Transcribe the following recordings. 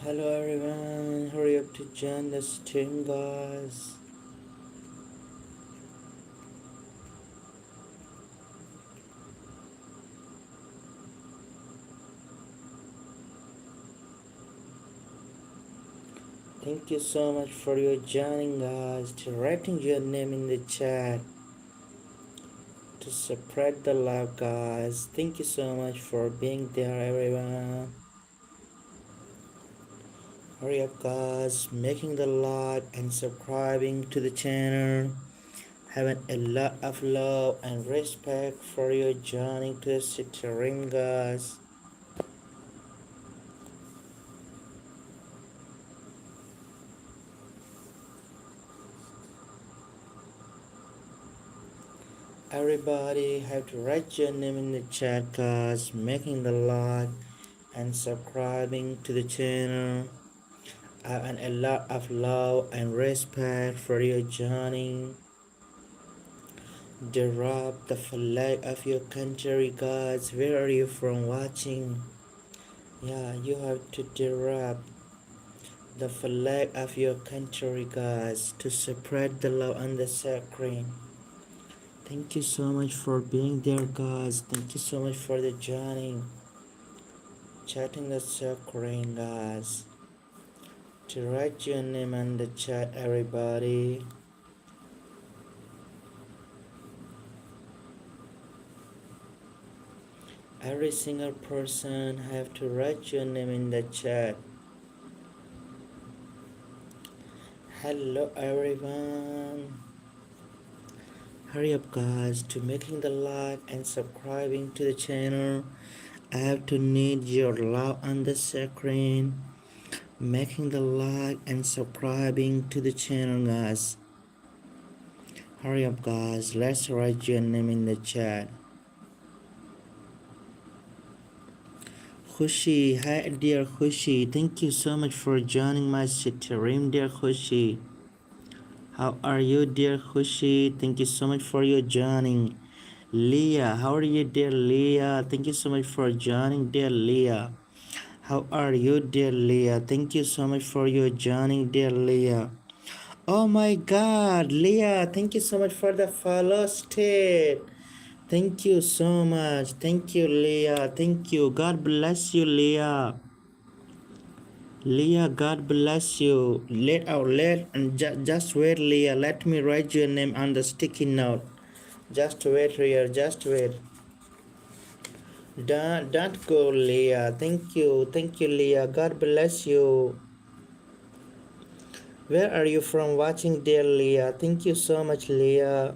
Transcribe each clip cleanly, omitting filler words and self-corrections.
Hello everyone, hurry up to join the stream, guys. Thank you so much for your joining, guys, to writing your name in the chat to spread the love, guys. Thank you so much for being there, everyone. Hurry up, guys, making the like and subscribing to the channel. Having a lot of love and respect for your joining to the stream, guys. Everybody have to write your name in the chat, guys, making the like and subscribing to the channel. And a lot of love and respect for your journey. Drop the flag of your country, guys. Where are you from watching? Yeah, you have to drop the flag of your country, guys, to spread the love on the screen. Thank you so much for being there, guys. Thank you so much for the joining. Chatting the screen, guys. To write your name in the chat, everybody. Every single person have to write your name in the chat. Hello everyone. Hurry up, guys, to making the like and subscribing to the channel. I have to need your love on the screen. Making the like and subscribing to the channel, guys. Hurry up, guys. Let's write your name in the chat. Khushi, hi dear Khushi. Thank you so much for joining my stream, dear Khushi. How are you, dear Khushi? Thank you so much for your joining. Leah, how are you, dear Leah? Thank you so much for joining, dear Leah. How are you, dear Leah? Thank you so much for your joining, dear Leah. Oh my God, Leah, thank you so much for the follow state. Thank you so much. Thank you, Leah. Thank you. God bless you, Leah. Leah, God bless you. Let and just wait, Leah. Let me write your name on the sticky note. Just wait here. Just wait. Don't go, Leah. Thank you, Leah. God bless you. Where are you from watching, dear Leah? Thank you so much, Leah.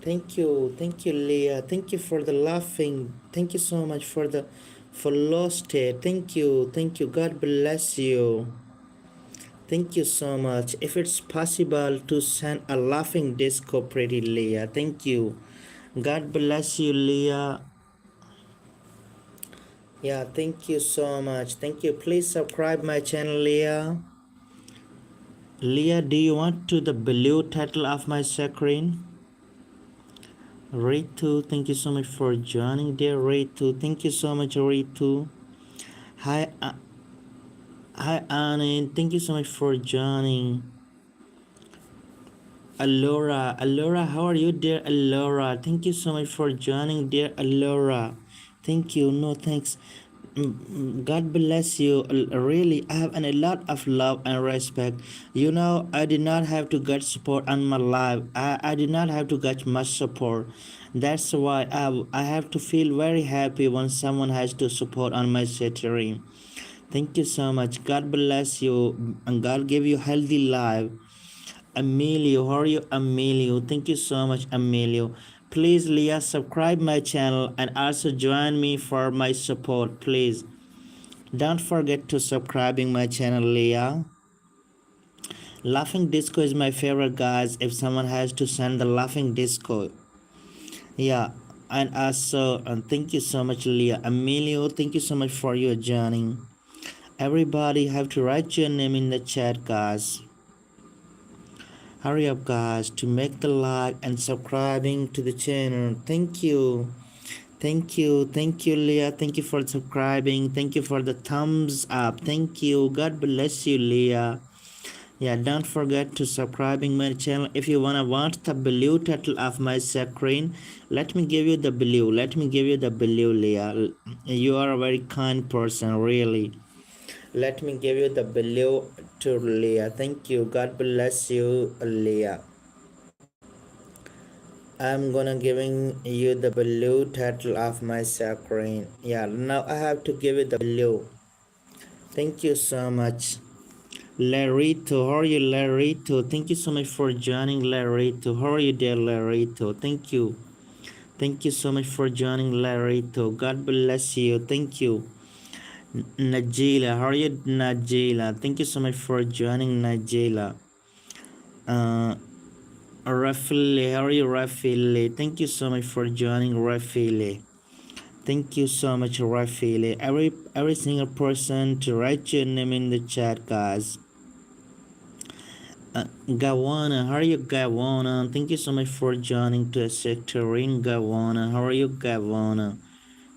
Thank you, Leah. Thank you for the laughing. Thank you so much for the for lost it. Thank you. God bless you. Thank you so much. If it's possible to send a laughing disco, pretty Leah. Thank you. God bless you, Leah. Yeah, thank you so much. Thank you. Please subscribe my channel, Leah. Leah, do you want to the blue title of my screen? Ritu, thank you so much for joining, dear Ritu. Thank you so much, Ritu. Hi, hi, Annie. Thank you so much for joining. Alora, how are you, dear Alora? Thank you so much for joining, dear Alora. Thank you. No, thanks. God bless you. Really, I have a lot of love and respect. You know, I did not have to get support on my life. I did not have to get much support. That's why I have to feel very happy when someone has to support on my stream. Thank you so much. God bless you and God give you healthy life. Emilio, how are you, Emilio? Thank you so much, Emilio. Please, Leah, subscribe my channel and also join me for my support, please. Don't forget to subscribing my channel, Leah. Laughing Disco is my favorite, guys. If someone has to send the Laughing Disco, yeah. And also, thank you so much, Leah. Emilio, thank you so much for your joining. Everybody have to write your name in the chat, guys. Hurry up, guys, to make the like and subscribing to the channel. Thank you. Thank you, Leah. Thank you for subscribing. Thank you for the thumbs up. Thank you. God bless you, Leah. Yeah, don't forget to subscribing my channel. If you wanna watch the blue title of my screen, let me give you the blue. Let me give you the blue, Leah. You are a very kind person, really. Let me give you the blue to Leah. Thank you. God bless you, Leah. I'm gonna giving you the blue title of my screen. Yeah, now I have to give you the blue. Thank you so much. Larito, how are you, Larito? Thank you so much for joining, Larito. How are you there, Larito? Thank you. Thank you so much for joining, Larito. God bless you. Thank you. Najila, how are you, Najila? Thank you so much for joining, Najila. Rafile, how are you, Rafile? Thank you so much for joining, Rafile. Thank you so much, Rafile. Every single person to write your name in the chat, guys. Gawana, how are you, Gawana? Thank you so much for joining to a sector in Gawana. How are you, Gawana?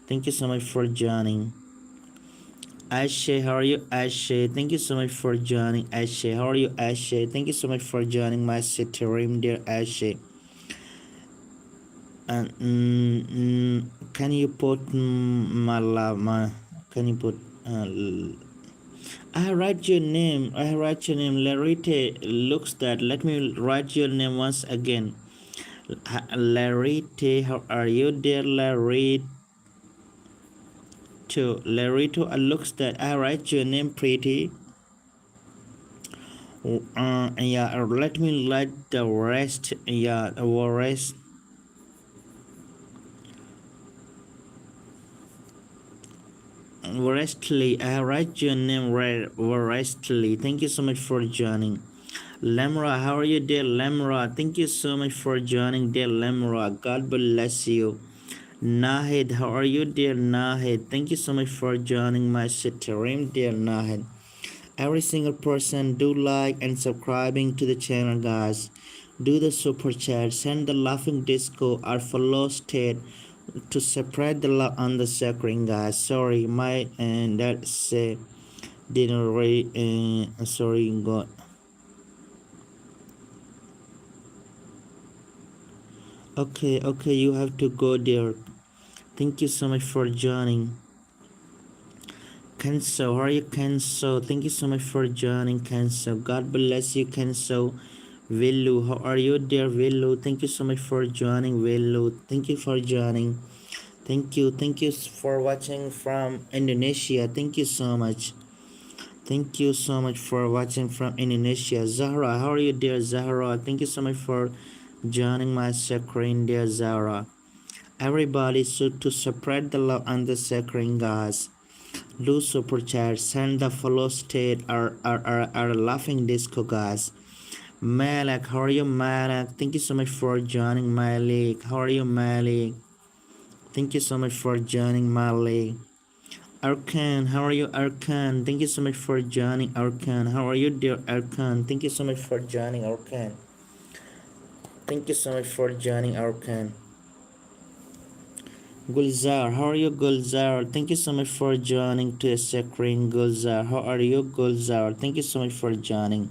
Thank you so much for joining. Ashe, how are you, Ashe? Thank you so much for joining, Ashe. How are you, Ashe? Thank you so much for joining my city room, dear Ashe. And can you put my can you put I write your name. I write your name. Larite looks that. Let me write your name once again. Larite, how are you there, Larite? Larito looks that. I write your name pretty. Yeah. Let me write the rest. Yeah, the rest. Restly, I write your name restly. Thank you so much for joining. Lemra, how are you, dear Lemra? Thank you so much for joining, dear Lemra. God bless you. Nahid, how are you, dear Nahid? Thank you so much for joining my stream, dear Nahid. Every single person, do like and subscribing to the channel, guys. Do the super chat, send the laughing disco or follow state to spread the love on the screen, guys. Sorry, my and that's didn't really sorry, God. Okay, you have to go there. Thank you so much for joining. Kenso, how are you, Kenso? Thank you so much for joining, Kenso. God bless you, Kenso. Villu, how are you, dear Villu? Thank you so much for joining, Villu. Thank you for joining. Thank you for watching from Indonesia. Thank you so much. Thank you so much for watching from Indonesia. Zahra, how are you, dear Zahra? Thank you so much for joining my screen, dear Zahra. Everybody should to spread the love on the screen, guys. Do super chat, send the follow state or laughing disco, guys. Malak, how are you, Malak? Thank you so much for joining, Malik. How are you, Malik? Thank you so much for joining, Malik. Arkan, how are you, Arkan? Thank you so much for joining, Arkan. How are you, dear Arkan? Thank you so much for joining, Arkan. Thank you so much for joining, Arkan. Gulzar, how are you, Gulzar? Thank you so much for joining to a screen, Gulzar. How are you, Gulzar? Thank you so much for joining.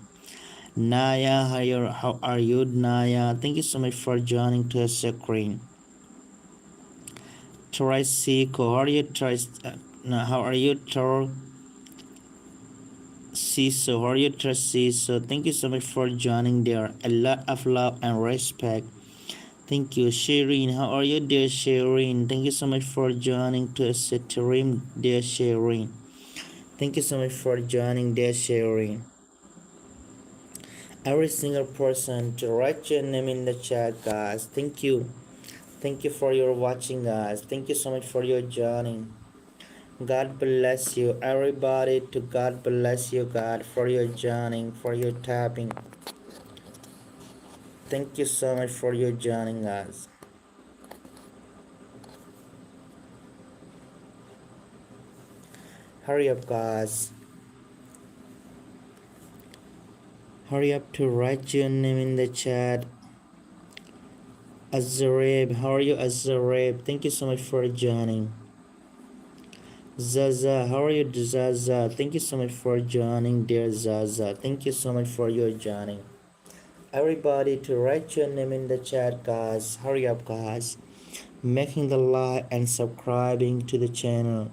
Naya, how are you, Naya? Thank you so much for joining to a screen. Trisiko, how are you, how are you, Siso? How are you, Siso? Thank you so much for joining there. A lot of love and respect. Thank you, Shireen. How are you, dear Shireen? Thank you so much for joining to a stream, dear Shireen. Thank you so much for joining, dear Shireen. Every single person to write your name in the chat, guys. Thank you. Thank you for your watching, guys. Thank you so much for your joining. God bless you, everybody. To God bless you, God, for your joining, for your tapping. Thank you so much for your joining, guys. Hurry up, guys. Hurry up to write your name in the chat. Azareb, how are you, Azareb? Thank you so much for joining. Zaza, how are you, Zaza? Thank you so much for joining, dear Zaza. Thank you so much for your joining. Everybody to write your name in the chat, guys. Hurry up, guys. Making the like and subscribing to the channel.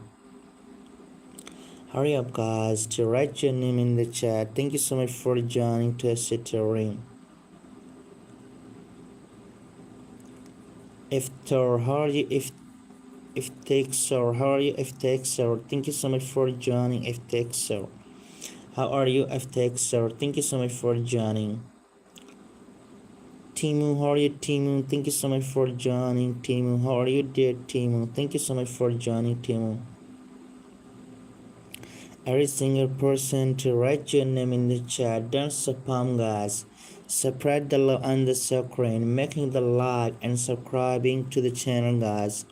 Hurry up, guys, to write your name in the chat. Thank you so much for joining to Sitarim. Iftar, how are you? If Texer, how are you? If Texer, thank you so much for joining. If Texer, how are you? If Texer, thank you so much for joining. Timu, how are you? Timu, thank you so much for joining. Timu, how are you, dear Timu? Thank you so much for joining, Timu. Every single person to write your name in the chat. Don't spam, guys. Spread the love on the screen, making the like and subscribing to the channel, guys.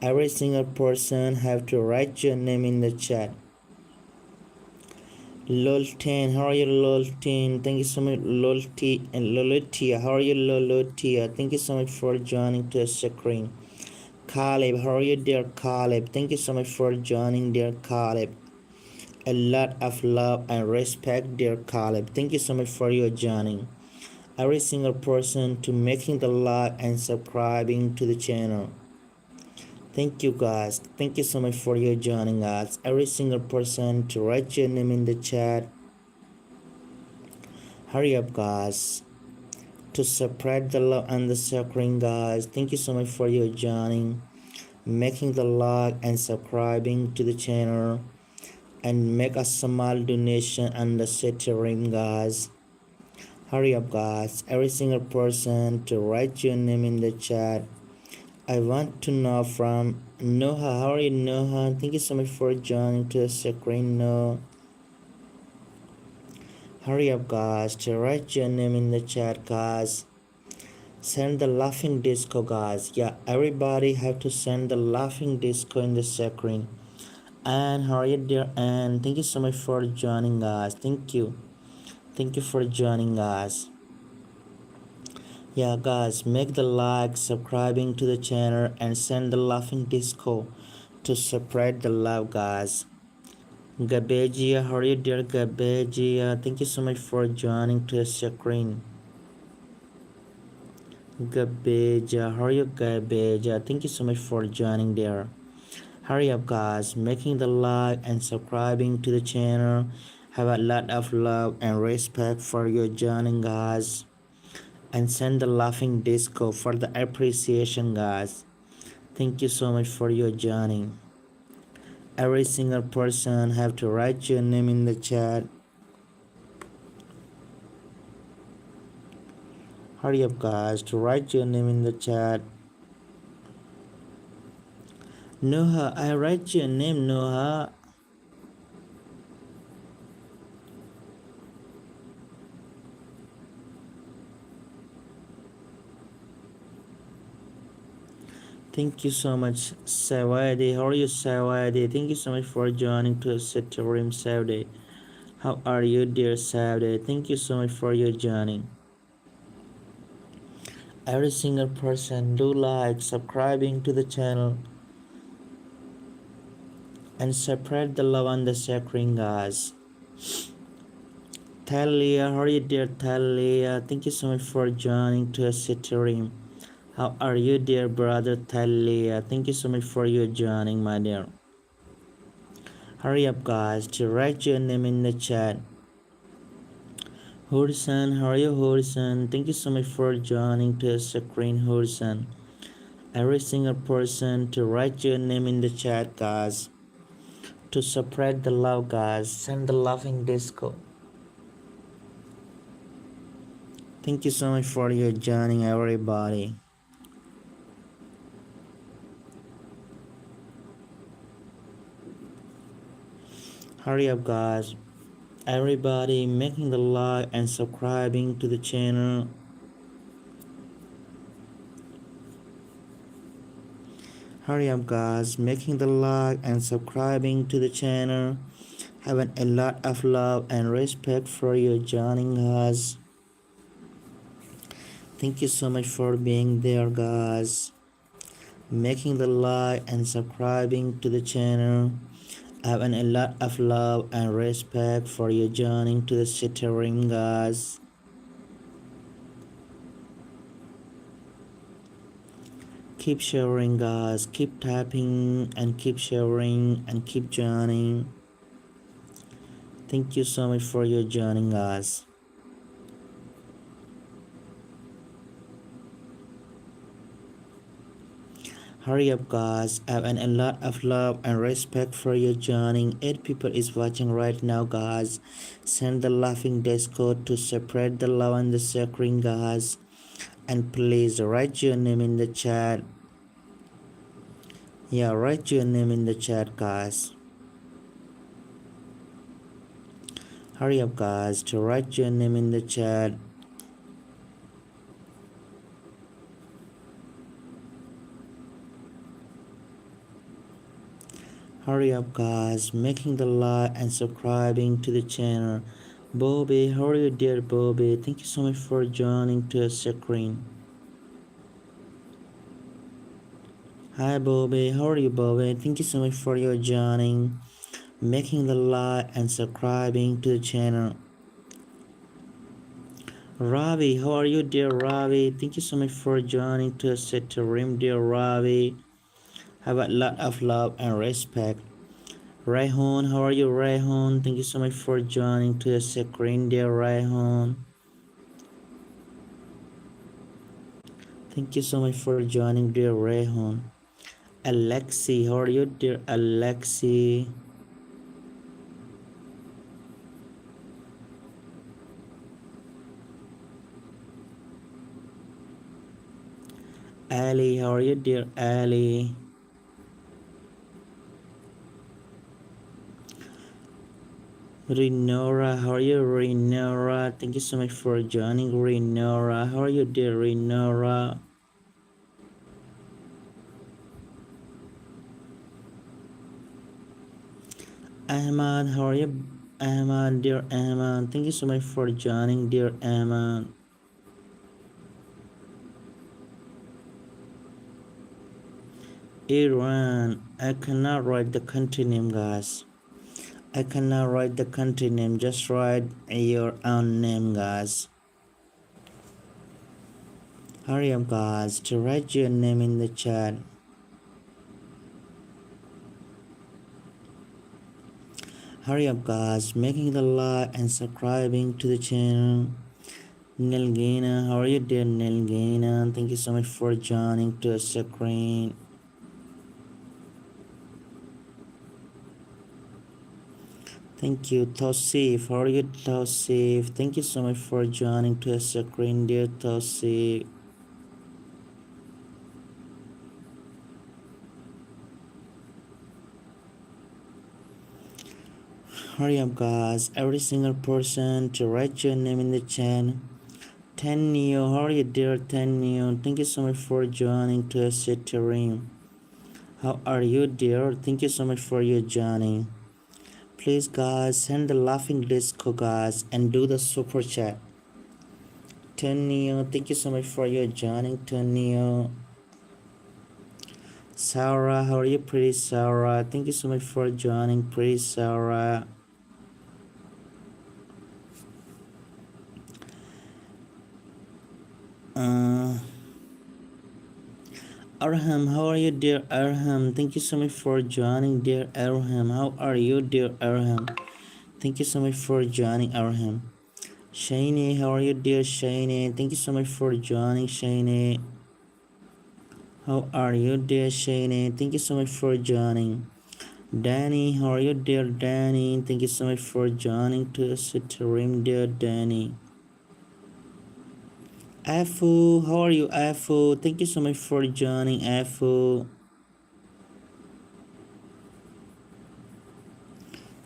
Every single person have to write your name in the chat. Lol10, how are you, Lol10? Thank you so much, Lol10 and Lolotia. How are you, Lolotia? Thank you so much for joining to the screen. Caleb, how are you, dear Caleb? Thank you so much for joining, dear Caleb. A lot of love and respect, dear Caleb. Thank you so much for your joining. Every single person to making the like and subscribing to the channel. Thank you, guys. Thank you so much for your joining us. Every single person to write your name in the chat. Hurry up, guys, to spread the love and the suffering, guys. Thank you so much for your joining, making the like and subscribing to the channel, and make a small donation on the Sitarim, guys. Hurry up, guys. Every single person to write your name in the chat. I want to know from Noah. How are you, Noah? Thank you so much for joining to the screen, Noah. Hurry up, guys, to write your name in the chat, guys. Send the laughing disco, guys. Yeah, everybody have to send the laughing disco in the screen. And how are you, dear? And thank you so much for joining, guys. Thank you. Thank you for joining, guys. Yeah, guys, make the like, subscribing to the channel, and send the laughing disco to spread the love, guys. Gabejia, how are you, dear Gabejia? Thank you so much for joining to the screen. Gabejia, how are you, Gabejia? Thank you so much for joining there. Hurry up, guys, making the like and subscribing to the channel. Have a lot of love and respect for your joining, guys. And send the laughing disco for the appreciation, guys. Thank you so much for your joining. Every single person have to write your name in the chat. Hurry up, guys, to write your name in the chat. Noah, I write your name, Noah. Thank you so much, Sawadi. How are you, Sawadi? Thank you so much for joining to Sitarim Saudi. How are you, dear Saudi? Thank you so much for your joining. Every single person do like, subscribing to the channel, and spread the love on the screen, guys. Talia, how are you, dear Talia? Thank you so much for joining to Sitarim. How are you, dear brother Talia? Thank you so much for your joining, my dear. Hurry up, guys, to write your name in the chat. Hursan, how are you, Hursan? Thank you so much for joining to the screen, Hursan. Every single person to write your name in the chat, guys. To spread the love, guys. Send the laughing disco. Thank you so much for your joining, everybody. Hurry up, guys. Everybody making the like and subscribing to the channel. Hurry up, guys, making the like and subscribing to the channel. Having a lot of love and respect for you joining us. Thank you so much for being there, guys. Making the like and subscribing to the channel. Having a lot of love and respect for you joining to the sharing, guys. Keep sharing, guys. Keep tapping and keep sharing and keep joining. Thank you so much for your joining us. Hurry up, guys. I have a lot of love and respect for your joining. 8 people is watching right now, guys. Send the laughing Discord to spread the love and the suffering, guys. And please write your name in the chat. Yeah, write your name in the chat, guys. Hurry up, guys, to write your name in the chat. Hurry up, guys, making the like and subscribing to the channel. Bobby, how are you, dear Bobby? Thank you so much for joining to the screen. Hi, Bobby, how are you, Bobby? Thank you so much for your joining, making the like and subscribing to the channel. Ravi, how are you, dear Ravi? Thank you so much for joining to the room, dear Ravi. Have a lot of love and respect. Rayhon, how are you, Rayhon? Thank you so much for joining to the screen, dear Rayhon. Thank you so much for joining, dear Rayhon. Alexi, how are you, dear Alexi? Ali, how are you, dear Ali? Renora, how are you, Renora? Thank you so much for joining, Renora. How are you, dear Renora? Ahmad, how are you, Ahmad, dear Ahmad? Thank you so much for joining, dear Ahmad. Iran, I cannot write the country name, guys. I cannot write the country name, just write your own name, guys. Hurry up, guys, to write your name in the chat. Hurry up, guys, making the like and subscribing to the channel. Nilgina, how are you, dear Nilgina? Thank you so much for joining to the screen. Thank you, Tosif. How are you, Tosif? Thank you so much for joining to the screen, dear Tosif. Hurry up, guys, every single person to write your name in the chat. Tenio, how are you, dear Tenio? Thank you so much for joining to the stream. How are you, dear? Thank you so much for your joining. Please, guys, send the laughing disco, guys, and do the super chat. Tenio, thank you so much for your joining, Tenio. Sarah, how are you, pretty Sarah? Thank you so much for joining, pretty Sarah. Arham, how are you, dear Arham? Thank you so much for joining, dear Arham. How are you, dear Arham? Thank you so much for joining, Arham. Shani, how are you, dear Shani? Thank you so much for joining, Shani. How are you, dear Shani? Thank you so much for joining. Danny, how are you, dear Danny? Thank you so much for joining to the stream, dear Danny. Afu, how are you, Afu? Thank you so much for joining, Afu.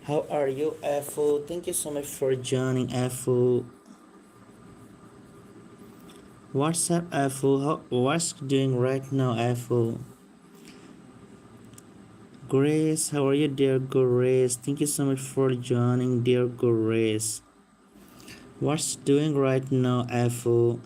How are you, Afu? Thank you so much for joining, Afu. What's up, Afu? What's doing right now, Afu? Grace, how are you, dear Grace? Thank you so much for joining, dear Grace. What's doing right now, Afu?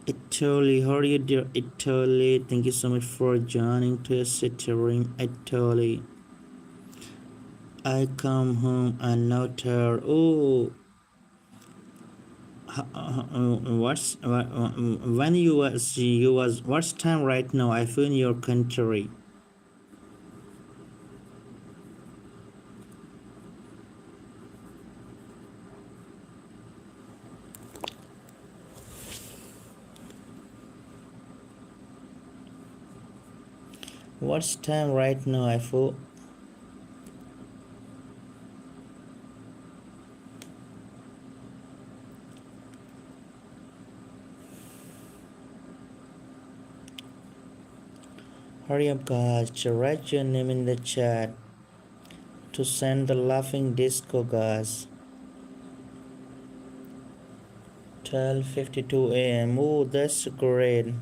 Italy, how are you, dear Italy? Thank you so much for joining to Sitterim, Italy. I come home and not her. Oh, what's when you was what's time right now? I feel in your country. What's time right now? I feel. Hurry up, guys! To write your name in the chat to send the laughing disco, guys. 12:52 a.m. Oh, that's great.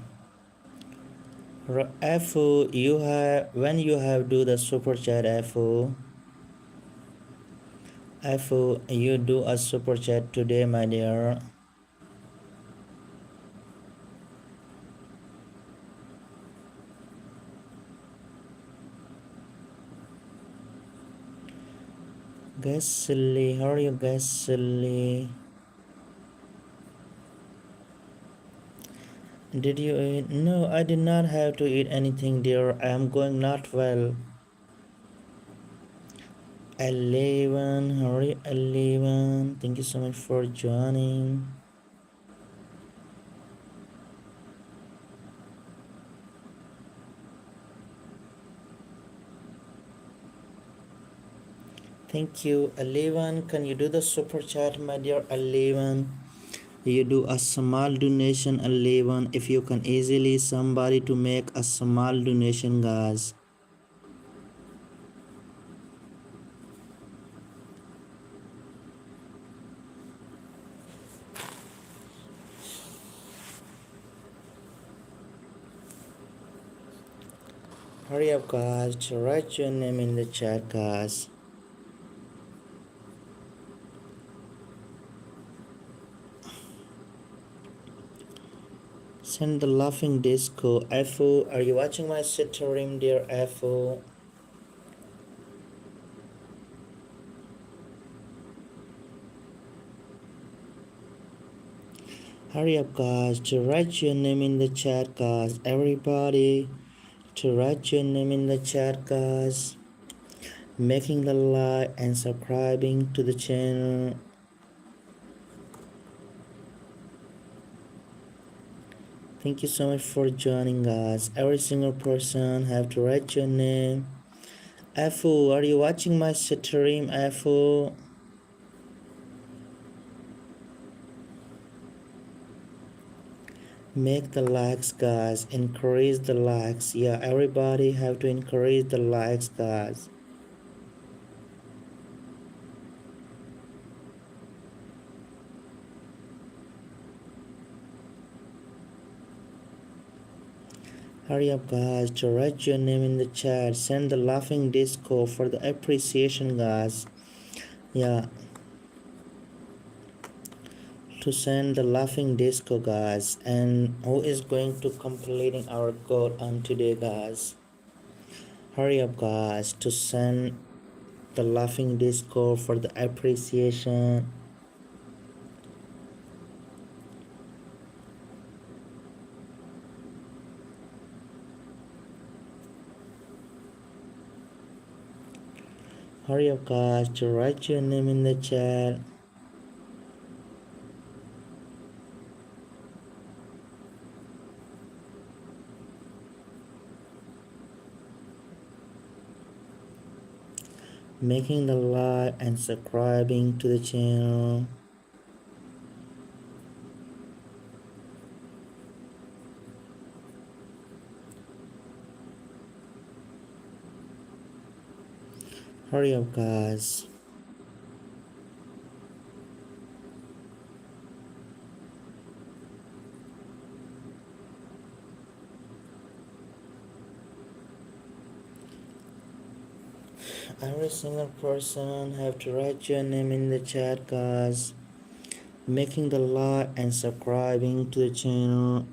Fu, you have when you have do the super chat, Fu, you do a super chat today, my dear. Gasly, how are you, Gasly? Did you eat? No, I did not have to eat anything, dear. I am going not well. 11, how are you, 11? Thank you so much for joining. Thank you, 11. Can you do the super chat, my dear 11? You do a small donation, 11. If you can easily somebody to make a small donation, guys. Hurry up, guys. Write your name in the chat, guys. Send the laughing disco. Fu, are you watching my stream, dear Fu? Hurry up, guys. To write your name in the chat, guys. Everybody, to write your name in the chat, guys. Making the like and subscribing to the channel. Thank you so much for joining us. Every single person have to write your name. Fu, are you watching my stream, Fu? Make the likes, guys. Increase the likes. Yeah, everybody have to increase the likes, guys. Hurry up, guys, to write your name in the chat. Send the laughing disco for the appreciation, guys. Yeah, to send the laughing disco, guys. And who is going to completing our goal on today, guys? Hurry up, guys, to send the laughing disco for the appreciation. Hurry up, guys, to write your name in the chat. Making the like and subscribing to the channel. Hurry up, guys. Every single person have to write your name in the chat, guys. Making the like and subscribing to the channel.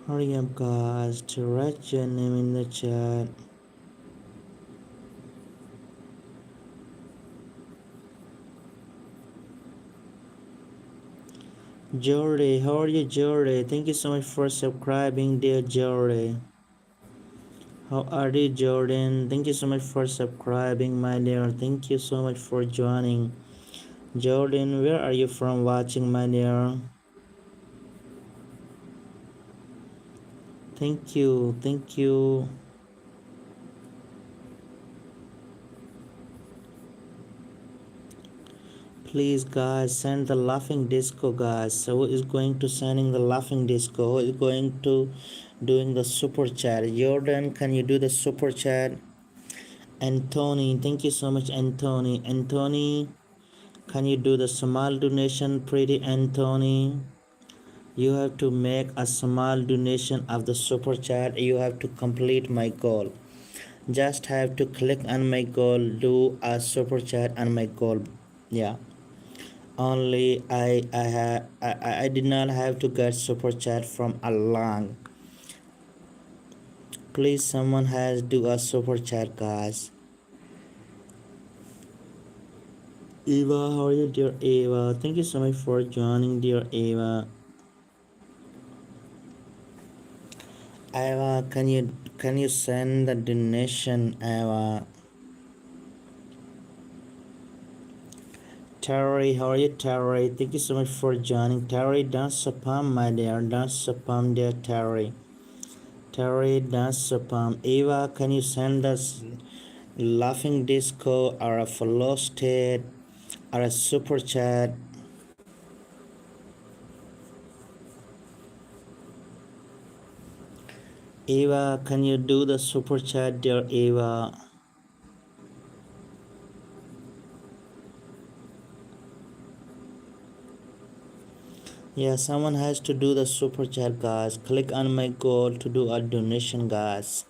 Hurry up, guys, to write your name in the chat. Jordy, how are you, Jordy? Thank you so much for subscribing, dear Jordy. How are you, Jordan? Thank you so much for subscribing, my dear. Thank you so much for joining. Jordan, where are you from watching, my dear? Thank you, thank you. Please, guys, send the laughing disco, guys. So who is going to sending the laughing disco? Who is going to doing the super chat? Jordan, can you do the super chat? Anthony, thank you so much, Anthony. Anthony, can you do the small donation, pretty Anthony? You have to make a small donation of the super chat. You have to complete my goal. Just have to click on my goal, do a super chat on my goal. Yeah. Only I did not have to get super chat from a long. Please, someone has do a super chat, guys. Eva, how are you, dear Eva? Thank you so much for joining, dear Eva. Eva, can you send the donation, Eva? Terry, how are you, Terry? Thank you so much for joining. Terry, don't spam, my dear. Don't spam, dear Terry. Terry, don't spam. Eva, can you send us laughing disco or a follow state or a super chat? Eva, can you do the super chat, dear Eva? Yeah, someone has to do the super chat, guys. Click on my goal to do a donation, guys.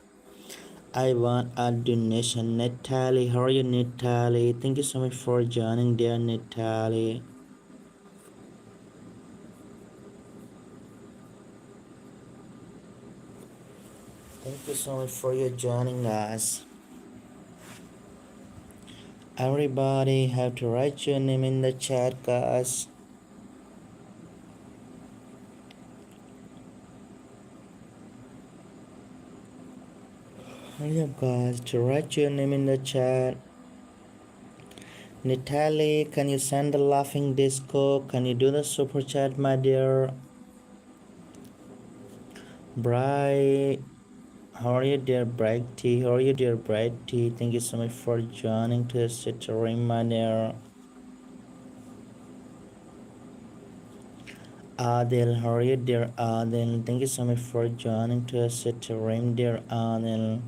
I want a donation. Natalie, how are you, Natalie? Thank you so much for joining, dear Natalie. Thank you so much for your joining, guys. Everybody have to write your name in the chat, guys. Hurry up, guys, to write your name in the chat. Natalie, can you send the laughing disco? Can you do the super chat, my dear? Bright, how are you, dear Bright T? How are you, dear Bright T? Thank you so much for joining to the stream, my dear. Adil, how are you, dear Adil? Thank you so much for joining to the stream, dear Adil.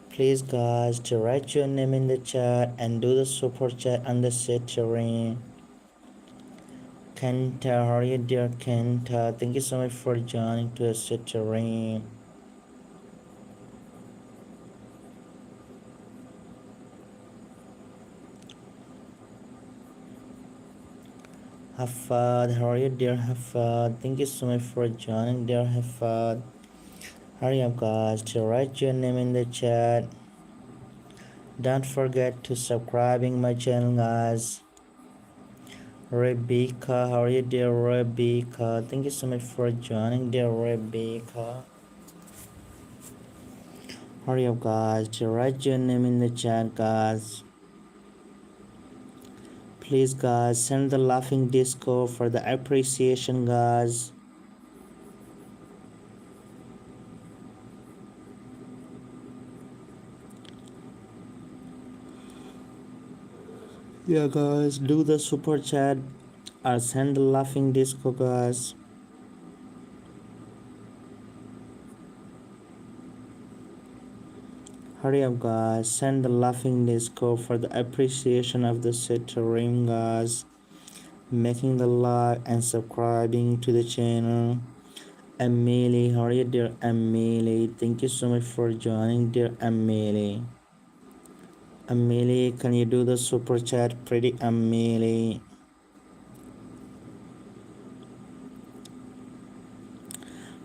Please, guys, to write your name in the chat and do the super chat on the stream. Kenta, how are you, dear Kenta? Thank you so much for joining to the stream. Hafad, how are you, dear Hafad? Thank you so much for joining, dear Hafad. Hurry up, guys, to write your name in the chat. Don't forget to subscribing my channel, guys. Rebecca, how are you, dear Rebecca? Thank you so much for joining, dear Rebecca. Hurry up, guys, to write your name in the chat, guys. Please, guys, send the laughing disco for the appreciation, guys. Yeah, guys, do the super chat or send the laughing disco, guys. Hurry up, guys. Send the laughing disco for the appreciation of the stream, guys. Making the like and subscribing to the channel. Amelie, how are you, dear Amelie? Thank you so much for joining, dear Amelie. Amelie, can you do the super chat, pretty Amelie?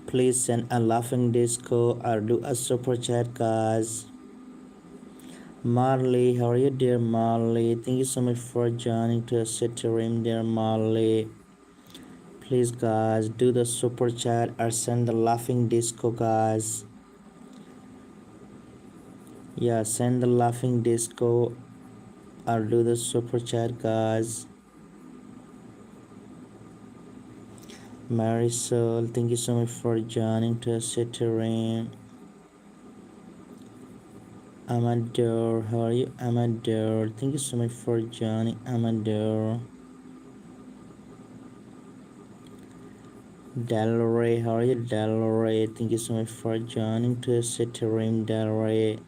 Please send a laughing disco or do a super chat, guys. Marley, how are you, dear Marley? Thank you so much for joining to the room, dear Marley. Please, guys, do the super chat or send the laughing disco, guys. Yeah, send the laughing disco or do the super chat, guys. Marisol, thank you so much for joining to the room. Amador, how are you, Amador? Thank you so much for joining, Amador. Delray, how are you, Delray? Thank you so much for joining to the room, Delray.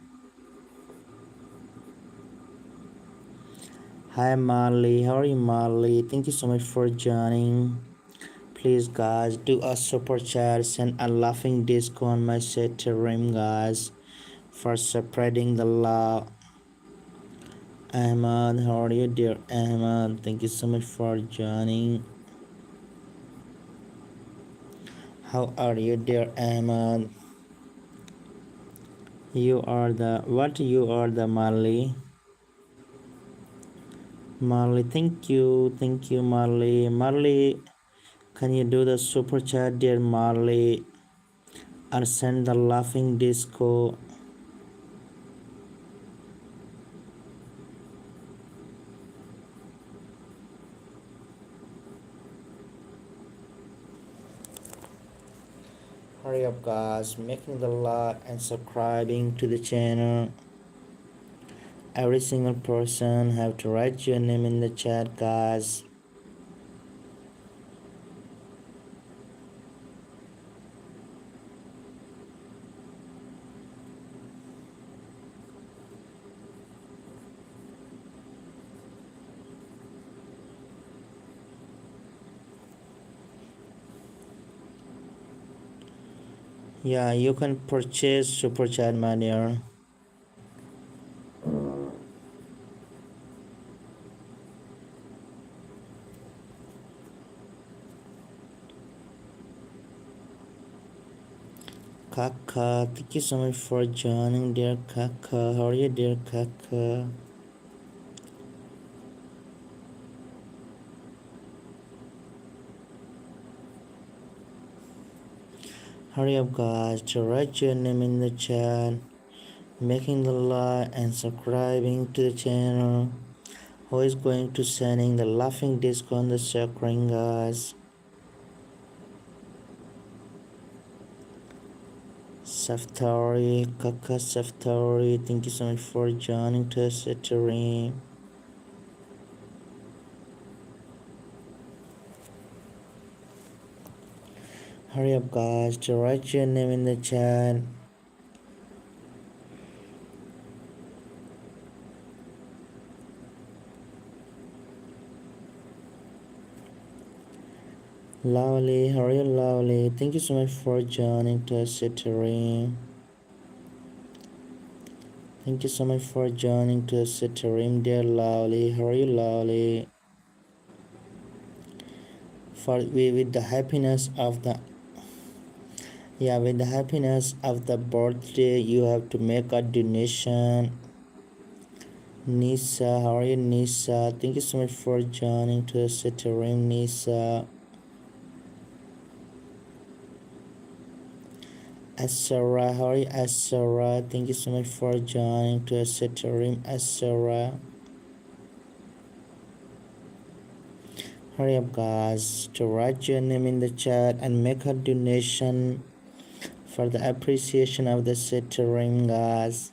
Hi Marley, how are you, Marley? Thank you so much for joining. Please, guys, do a super chat, send a laughing disco on my room, guys, for spreading the love. Ahmad, how are you, dear Ahmad? Thank you so much for joining. How are you, dear Ahmad? You are the Marley. Marley, thank you, Marley. Marley, can you do the super chat, dear Marley, or send the laughing disco? Hurry up, guys, making the like and subscribing to the channel. Every single person have to write your name in the chat, guys. Yeah, you can purchase super chat, my dear. Kaka, thank you so much for joining, dear Kaka. How are you, dear Kaka? Hurry up, guys, to write your name in the chat, making the like and subscribing to the channel. Who is going to sending the laughing disco on the screen, guys? Saftari, Kaka Saftari, thank you so much for joining to us at the room. Hurry up, guys, to write your name in the chat. Lovely, how are you, Lovely? Thank you so much for joining to us at the room. Thank you so much for joining to us at the room, dear Lovely. How are you, Lovely? With the happiness of the birthday, you have to make a donation. Nisa, how are you, Nisa? Thank you so much for joining to us at the room, Nisa. Asara, how are you, Asara? Thank you so much for joining to us at the room, Asara. Hurry up, guys, to write your name in the chat and make a donation for the appreciation of the room, guys.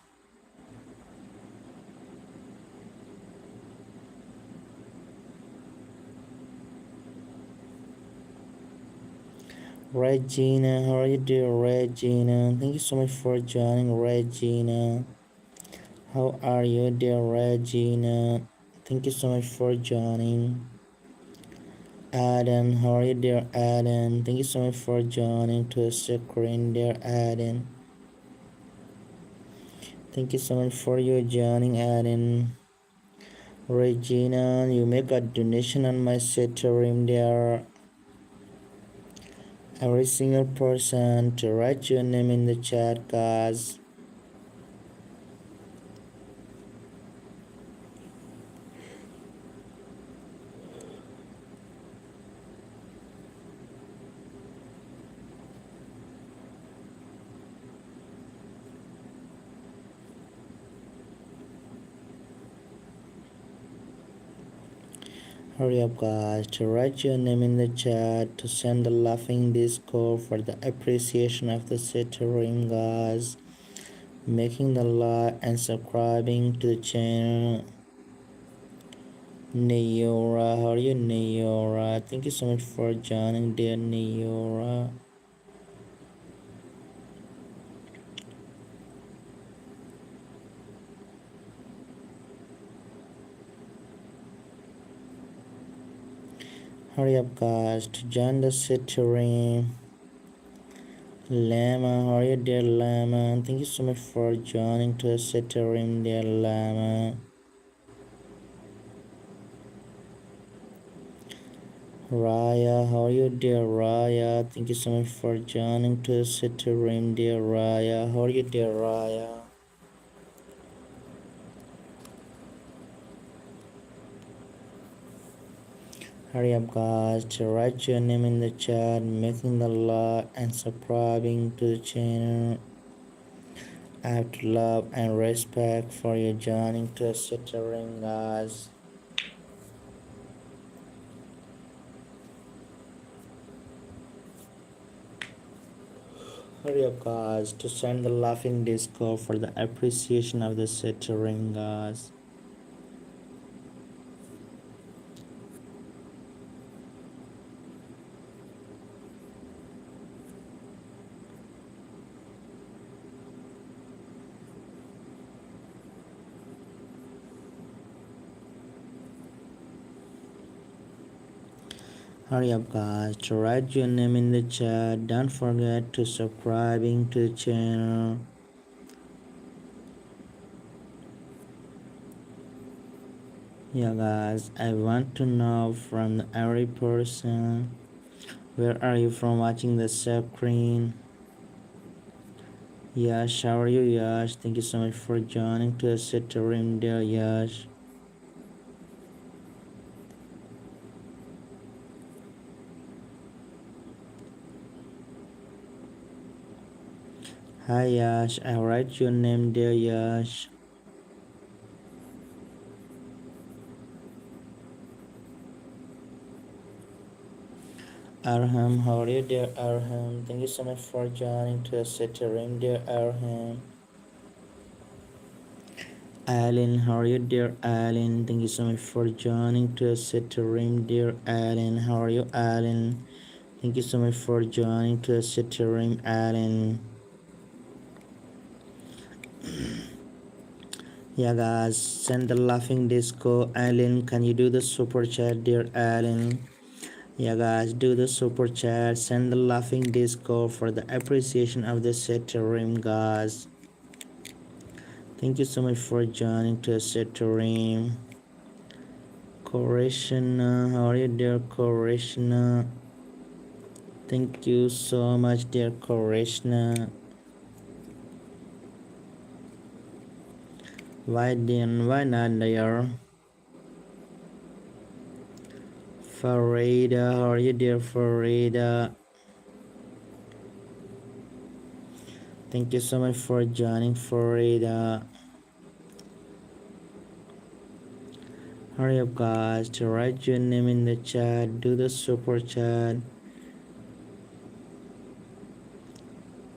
Regina, how are you doing, Regina? Thank you so much for joining, Regina. How are you, dear Regina? Thank you so much for joining. Adam, how are you, dear Adam? Thank you so much for joining to the screen, dear Adam. Thank you so much for your joining, Adam. Regina, you make a donation on my Ethereum, there. Every single person to write your name in the chat, guys. Hurry up, guys, to write your name in the chat, to send the laughing disco for the appreciation of the Ethereum, guys. Making the like and subscribing to the channel. Neora, how are you, Neora? Thank you so much for joining, dear Neora. Hurry up, guys, to join the Ethereum. Lama, how are you, dear Lama? Thank you so much for joining to the Ethereum, dear Lama. Raya, how are you, dear Raya? Thank you so much for joining to the Ethereum, dear Raya. How are you, dear Raya? Hurry up, guys, to write your name in the chat, making the like and subscribing to the channel. I have to love and respect for your joining to the Ethereum, guys. Hurry up, guys, to send the laughing disco for the appreciation of the Ethereum, guys. Hurry up, guys, to write your name in the chat. Don't forget to subscribing to the channel. Yeah, guys, I want to know from every person, where are you from watching the screen? Yash, how are you, Yash? Thank you so much for joining to the Ethereum, dear Yash. Hi, Yash. I write your name, dear Yash. Arham, how are you, dear Arham? Thank you so much for joining to the Ethereum, dear Arham. Alan, how are you, dear Alan? Thank you so much for joining to the Ethereum, dear Alan. How are you, Alan? Thank you so much for joining to the Ethereum, Alan. Yeah, guys, send the laughing disco. Alan, can you do the super chat, dear Alan? Yeah, guys, do the super chat. Send the laughing disco for the appreciation of the Ethereum, guys. Thank you so much for joining to the Ethereum. Koreshna, how are you, dear Koreshna? Thank you so much, dear Koreshna. Why not, dear Farida? How are you, dear Farida? Thank you so much for joining, Farida. Hurry up, guys, to write your name in the chat. Do the super chat.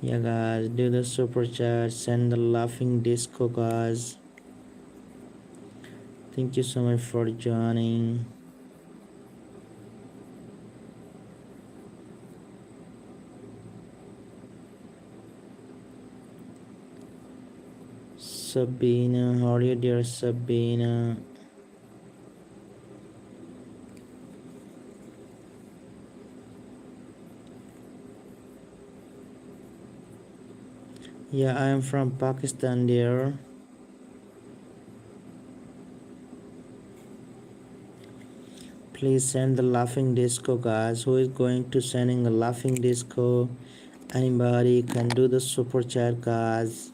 Yeah, guys, do the super chat. Send the laughing disco, guys. Thank you so much for joining. Sabina, how are you, dear Sabina? Yeah, I am from Pakistan, dear. Please send the laughing disco, guys. Who is going to sending a laughing disco? Anybody can do the super chat, guys.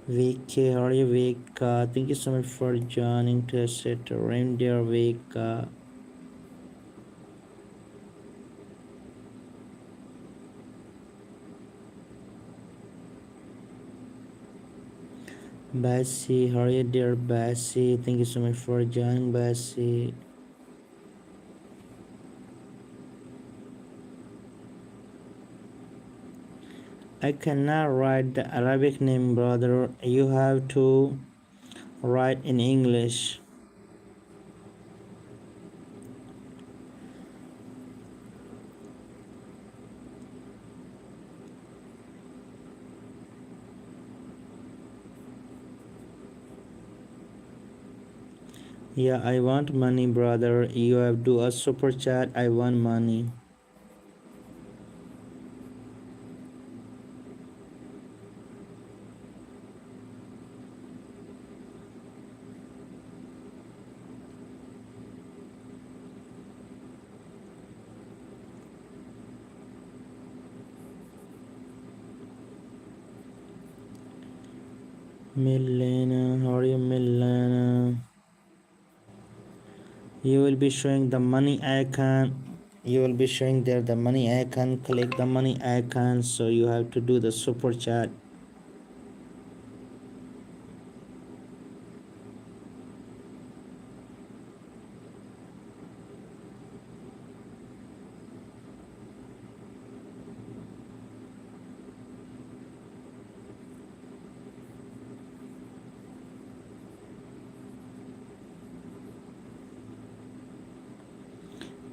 VK, how are you, Vika? Thank you so much for joining to set a reindeer, Vika. Bessie, how are you, dear Bessie? Thank you so much for joining, Bessie. I cannot write the Arabic name, brother. You have to write in English. Yeah, I want money, brother. You have to do a super chat. I want money. Milena, how are you, Milena? You will be showing the money icon. You will be showing there the money icon. Click the money icon. So you have to do the super chat.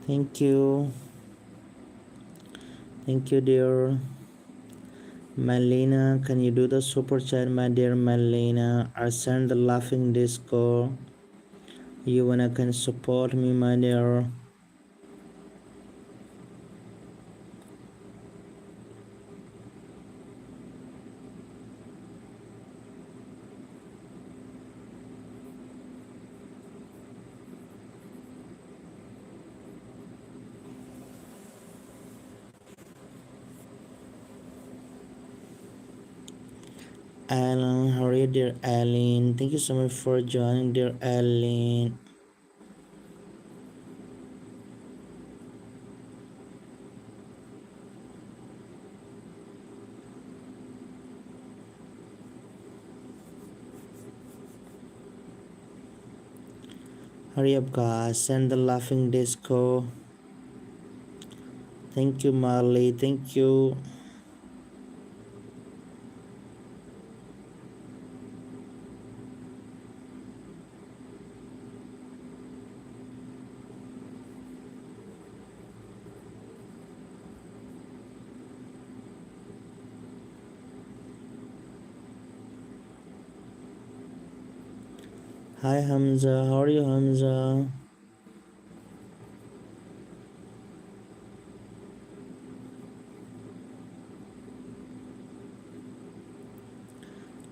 Thank you. Thank you, dear. Malina, can you do the super chat, my dear Malina? I send the laughing disco. You wanna can support me, my dear? Alan, how are you, dear Alan? Thank you so much for joining, dear Alan. Hurry up, guys. Send the laughing disco. Thank you, Marley. Thank you. Hi, Hamza. How are you, Hamza?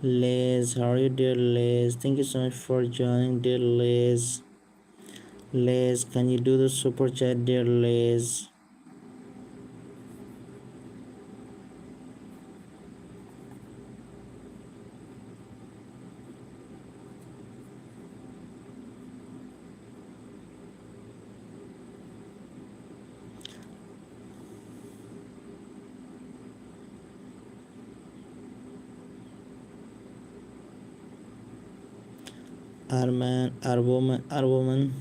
Liz, how are you, dear Liz? Thank you so much for joining, dear Liz. Liz, can you do the super chat, dear Liz? Our man, our woman, our woman.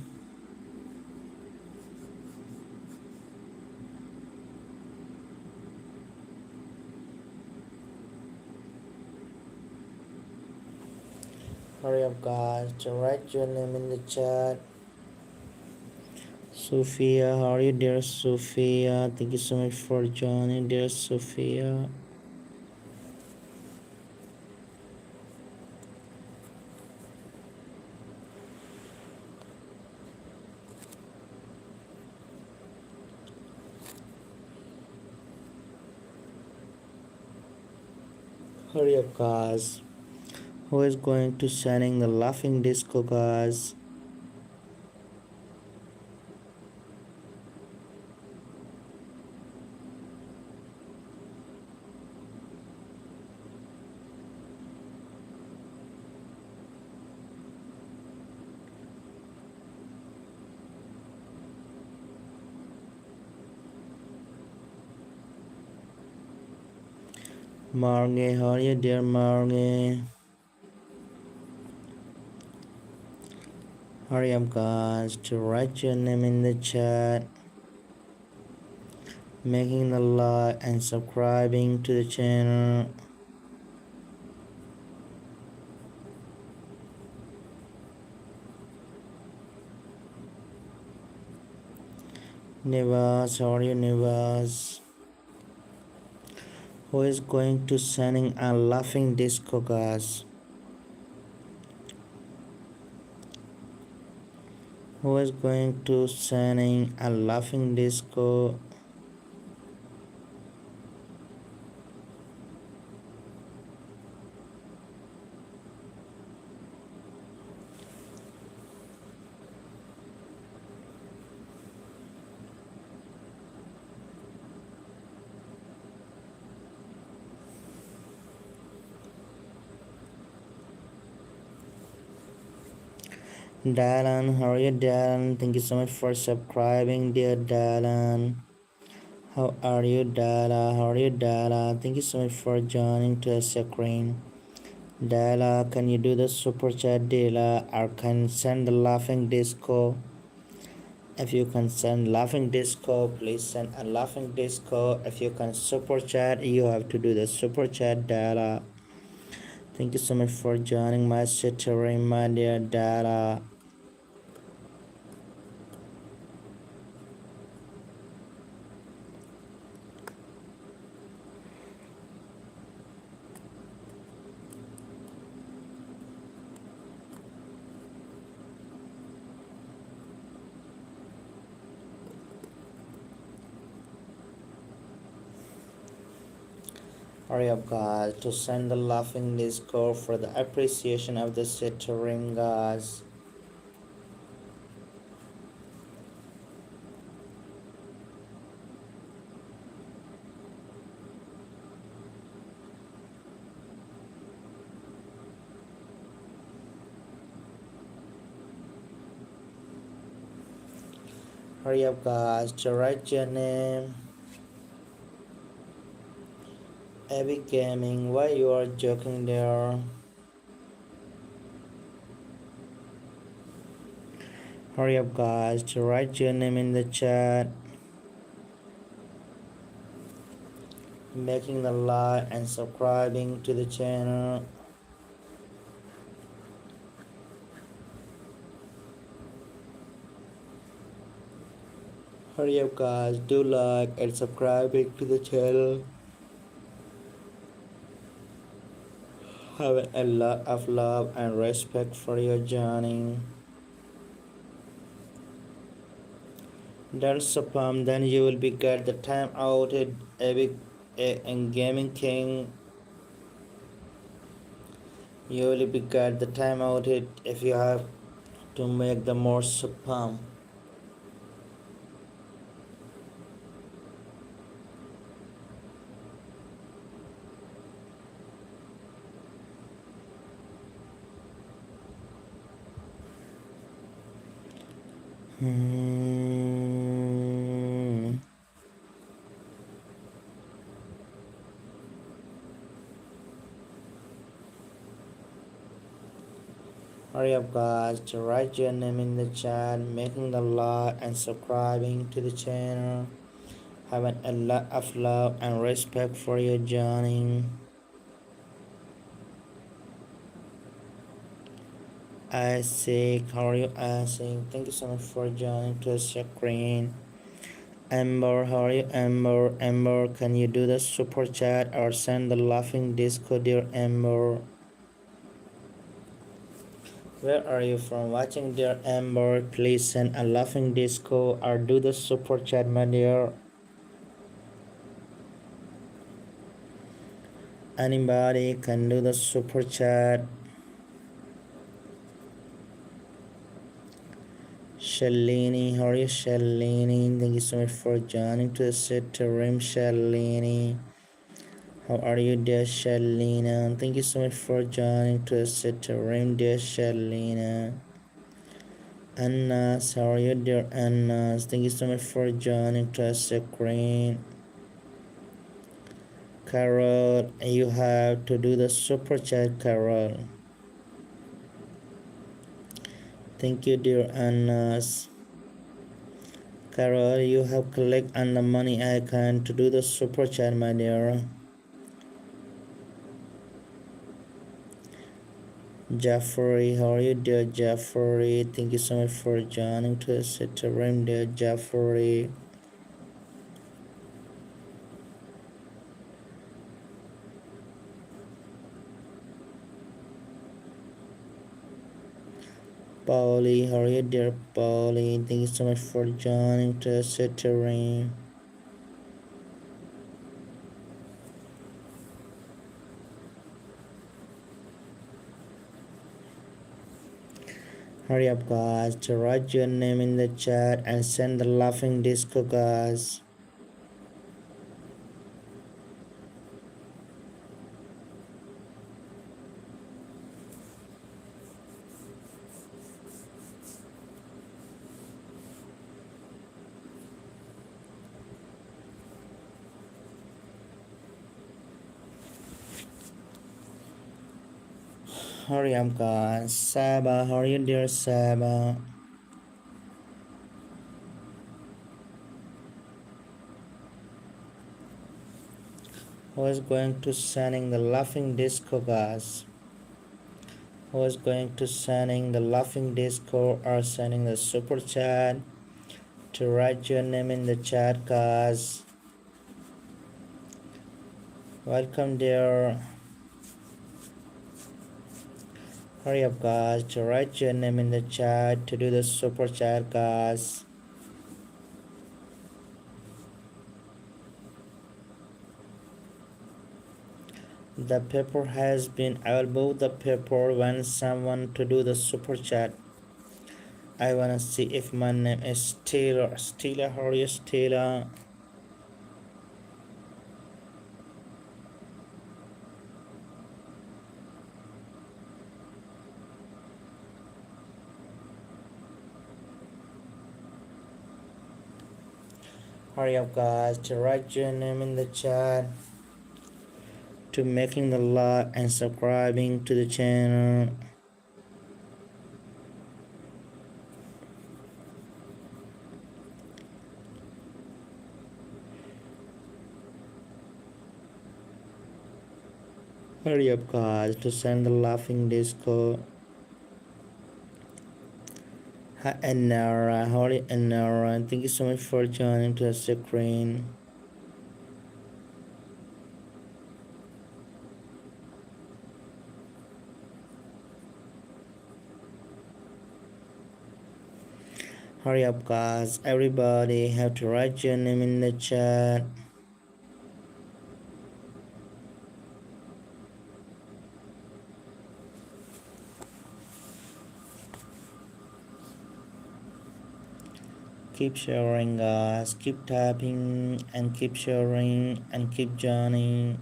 Hurry up, guys, to write your name in the chat Sophia, how are you, dear Sophia? Thank you so much for joining, dear Sophia. Hurry up, guys. Who is going to shining the laughing disco, guys? Margie, how are you, dear Margie? Hurry up, guys, to write your name in the chat, making the like and subscribing to the channel. Nivas, how are you, Nivas? Who is going to sending a laughing disco, guys? Who is going to sending a laughing disco? Dylan, how are you, Dylan? Thank you so much for subscribing, dear Dylan. How are you, Dala? How are you, Dala? Thank you so much for joining to the screen. Dala, can you do the super chat, Dala, or can send the laughing disco? If you can send laughing disco, please send a laughing disco. If you can super chat, you have to do the super chat, Dala. Thank you so much for joining my stream, my dear Dala. Hurry up, guys, to send the laughing disco for the appreciation of the stream, guys. Hurry up, guys, to write your name. Epic Gaming, why you are joking there? Hurry up, guys, to write your name in the chat. Making the like and subscribing to the channel. Hurry up, guys, do like and subscribing to the channel. Have a lot of love and respect for your joining. That's a pump, then you will be get the time out at Epic and Gaming King. You will be get the time out it if you have to make the more spam. Hurry up, guys, to write your name in the chat, making the like and subscribing to the channel. Having a lot of love and respect for your joining. Isaac, how are you, Isaac? Thank you so much for joining to the screen. Amber, how are you, Amber? Amber, can you do the super chat or send the laughing disco, dear Amber? Where are you from watching, dear Amber? Please send a laughing disco or do the super chat, my dear. Anybody can do the super chat. Shalini, how are you, Shalini? Thank you so much for joining to the set room, Shalini. How are you, dear Shalina? Thank you so much for joining to the set room, dear Shalina. Anna, how are you, dear Anna? Thank you so much for joining to the screen. Carol, you have to do the super chat, Carol. Thank you, dear Anna. Carol, you have clicked on the money icon to do the super chat, my dear. Jeffrey, how are you, dear Jeffrey? Thank you so much for joining to the set room, dear Jeffrey. Polly, how are you, dear Polly? Thank you so much for joining to the set room. Hurry up, guys, to write your name in the chat and send the laughing disco, guys. Hurry up, guys. Saba, how are you, dear Saba? Who is going to sending the laughing disco, guys? Who is going to sending the laughing disco or sending the super chat? To write your name in the chat, guys. Welcome, dear. Hurry up, guys, to write your name in the chat to do the super chat, guys. The paper has been available. The paper when someone to do the super chat. I wanna see if my name is Taylor. Taylor, how are you, Taylor? Hurry up, guys, to write your name in the chat, to making the like and subscribing to the channel. Hurry up, guys, to send the laughing disco. Hi, Anara. How are you, Anara? Thank you so much for joining to the screen. Hurry up, guys. Everybody have to write your name in the chat. Keep sharing, guys. Keep tapping and keep sharing and keep joining.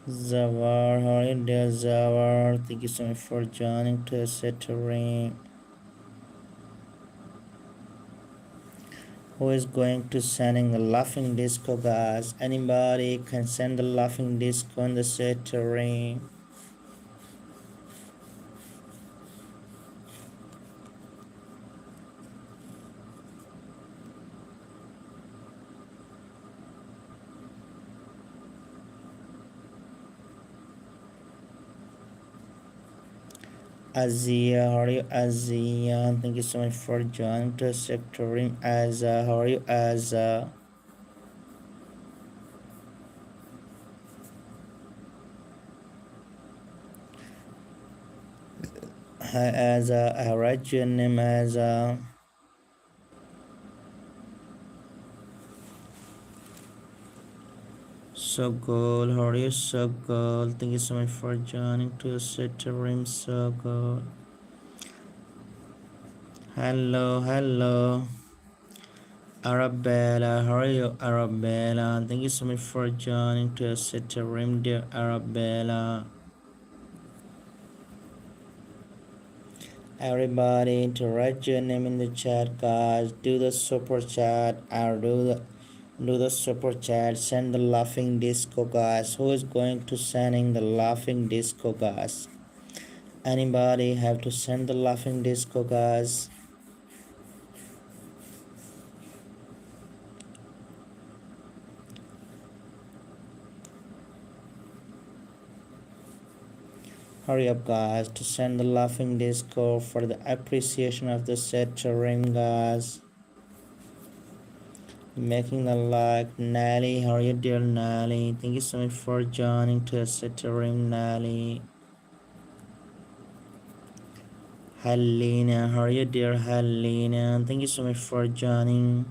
Zawar, how are you there, Zawar? Thank you so much for joining to set ring. Who is going to sending the laughing disco, guys? Anybody can send the laughing disco in the chat room. Azia, how are you, Azia? Thank you so much for joining the sector room. Azza, how are you, Azza? Hi, Azza. I write your name, Azza. So good, how are you? So good. Thank you so much for joining to the sector room. So good. Hello, hello. Arabella, how are you, Arabella? Thank you so much for joining to the sector room, dear Arabella. Everybody to write your name in the chat, guys. Do the super chat or do the super chat. Send the laughing disco, guys. Who is going to sending the laughing disco, guys? Anybody have to send the laughing disco, guys? Hurry up, guys, to send the laughing disco for the appreciation of the set ring, guys. Making the like. Nelly, how are you, dear Nelly? Thank you so much for joining to the set ring, Nelly. Helena, how are you, dear Helena? Thank you so much for joining.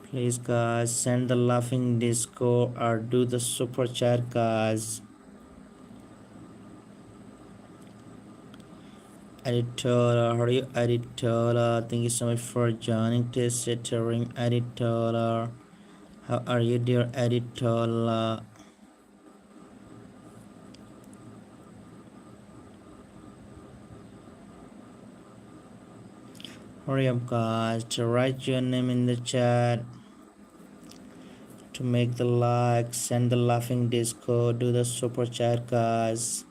Please, guys, send the laughing disco or do the super chat, guys. Editor, how are you, Editor? Thank you so much for joining this room, Editor. How are you, dear Editor? Hurry up, guys, to write your name in the chat, to make the like, send the laughing disco, do the super chat, guys.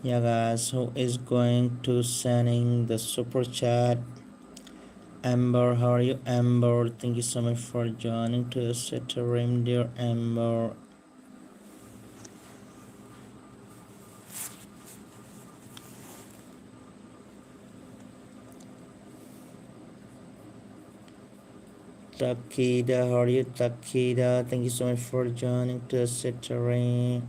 Yeah, guys, who is going to sending the super chat? Amber, how are you, Amber? Thank you so much for joining to the room, dear Amber. Takida, how are you, Takida? Thank you so much for joining to the terrain.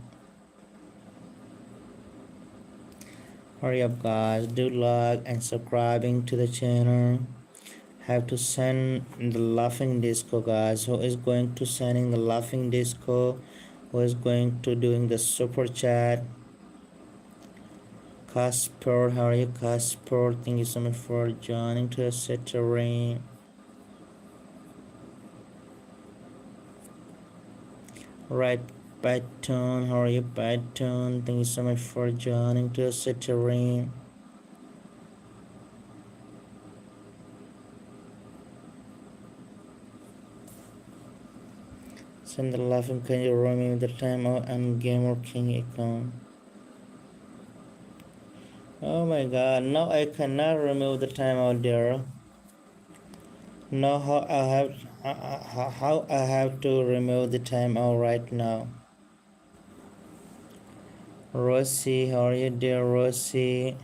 Hurry up, guys, do like and subscribing to the channel. Have to send the laughing disco, guys. Who is going to sending the laughing disco? Who is going to doing the super chat? Casper, how are you, Casper? Thank you so much for joining to the terrain. Right, Python, how are you, Python? Thank you so much for joining to the terrain. Send the laughing, can you remove the timeout and Gamer King account? Oh my god, no, I cannot remove the timeout there. No, how I have to remove the timeout right now? Rosie, how are you, dear Rosie?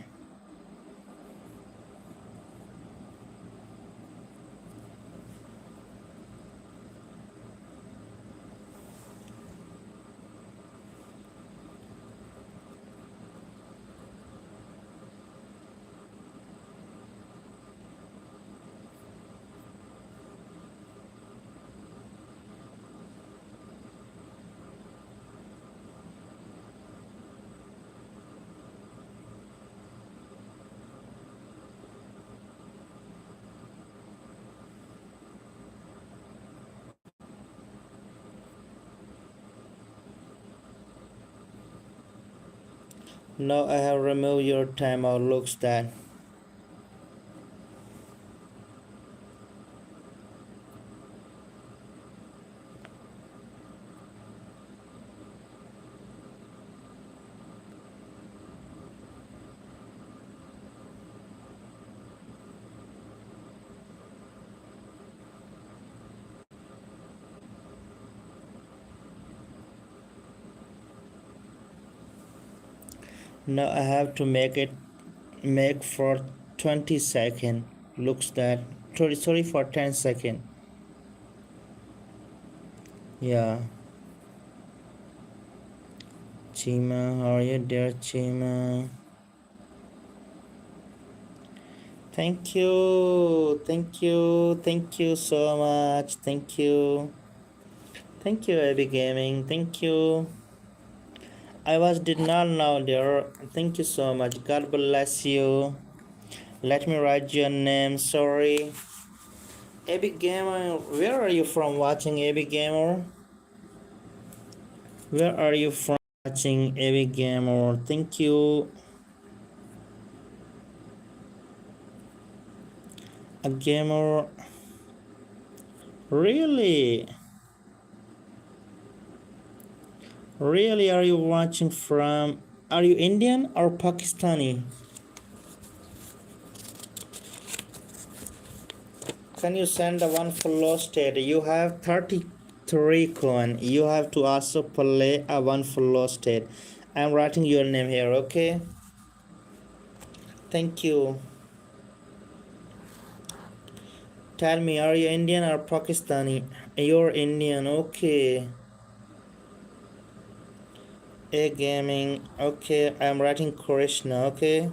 No, I have removed your timeout. Looks that. Now I have to make for 20 second. Looks that sorry for 10 second. Yeah. Chima, how are you there, Chima? Thank you, thank you, thank you so much. Thank you. Thank you, Abby Gaming. Thank you. Did not know there. Thank you so much. God bless you. Let me write your name. Sorry. Abby Gamer, where are you from watching Abby Gamer? Where are you from watching Abby Gamer? Thank you. A gamer. Really? Really, are you watching from? Are you Indian or Pakistani? Can you send the one follow state? You have 33 coin. You have to also play a one follow state. I'm writing your name here, okay? Thank you. Tell me, are you Indian or Pakistani? You're Indian, okay. A gaming, okay. I'm writing Krishna, okay.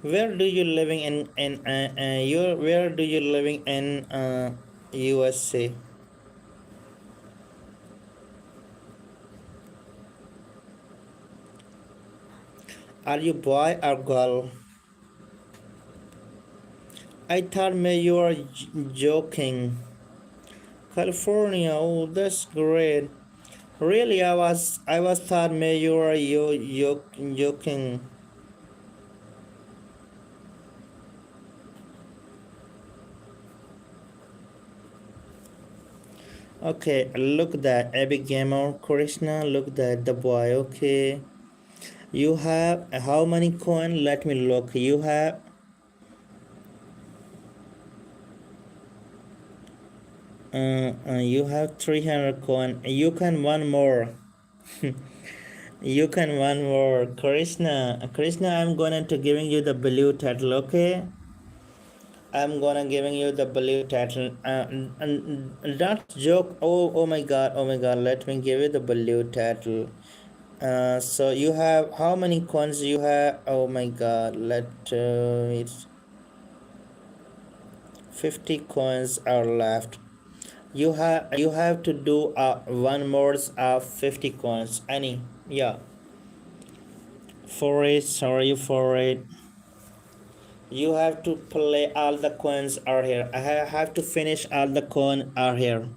Where do you living in where do you living in USA? Are you boy or girl? I thought maybe you were joking. California, oh that's great. Really, I was thought maybe you were joking. Okay, look that Abby Gamer Krishna. Look that the boy. Okay, you have how many coin? Let me look. You have 300 coin. You can one more. You can one more. Krishna, I'm gonna to giving you the blue title. Okay. I'm gonna giving you the blue title. Not joke. Oh my god. Oh my god. Let me give you the blue title. So you have how many coins you have? Oh my god. It's 50 coins are left. You have to do one more of 50 coins. Any yeah. For it. Sorry for it. You have to play all the coins are here. I have to finish all the coin are here.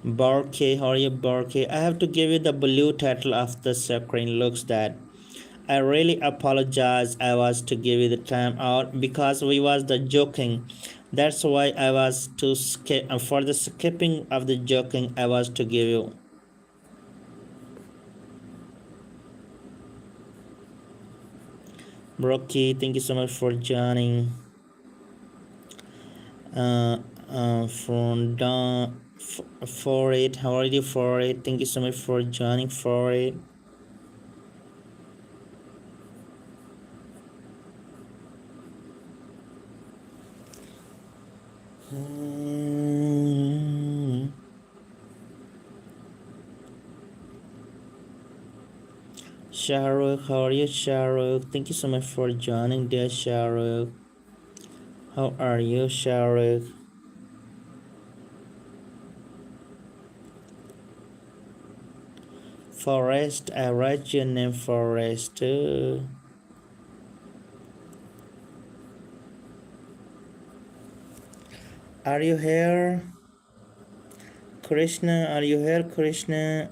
Barkey, how are you, Barkey? I have to give you the blue title of the screen. Looks that. I really apologize. I was to give you the time out because we was the joking. That's why I was to skip for the skipping of the joking. I was to give you. Brocky, thank you so much for joining. From Don for it. How are you for it? Thank you so much for joining for it. Shahrukh, how are you, Shahrukh? Thank you so much for joining, dear Shahrukh. How are you, Shahrukh? Forest, I write your name, Forest too. Are you here? Krishna, are you here, Krishna?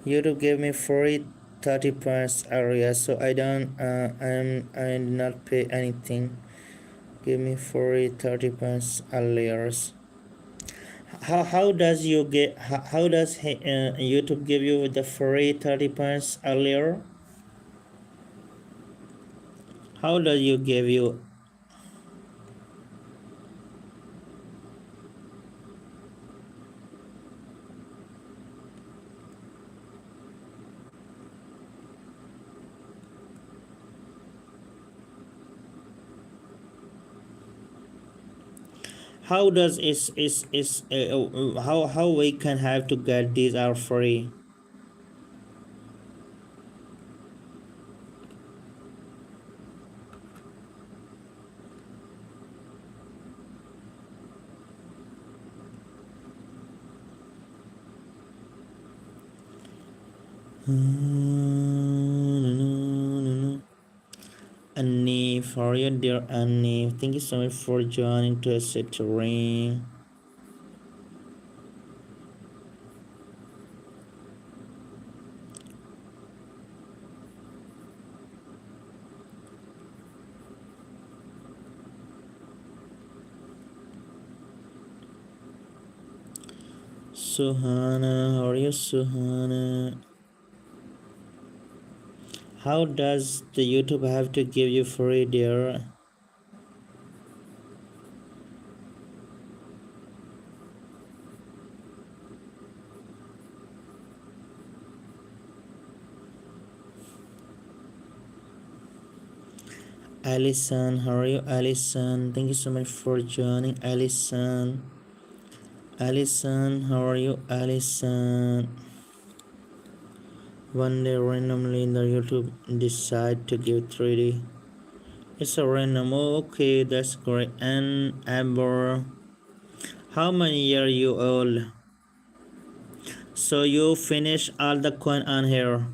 YouTube gave me free 30 points area, so I don't I did not pay anything. Give me free 30 points earlier. How does you get how does YouTube give you the free 30 points earlier? How does you give you How does is how we can have to get these are free? Annie, for you, dear Annie, thank you so much for joining to set ring. Suhana, how are you, Suhana? How does the YouTube have to give you free, dear? Alison, how are you, Alison? Thank you so much for joining, Alison. Alison, how are you, Alison? One day randomly the YouTube decide to give 3D. It's a random. Oh, okay, that's great. And Amber, how many year you old? So you finish all the coin on here.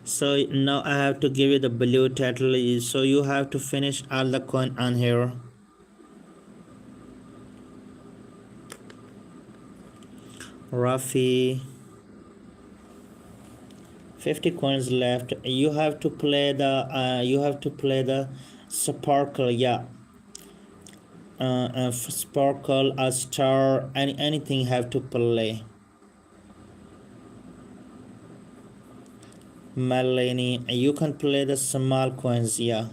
So now I have to give you the blue title. So you have to finish all the coin on here. Rafi, 50 coins left. You have to play the sparkle. Yeah, sparkle, a star, anything have to play. Melanie, you can play the small coins. Yeah.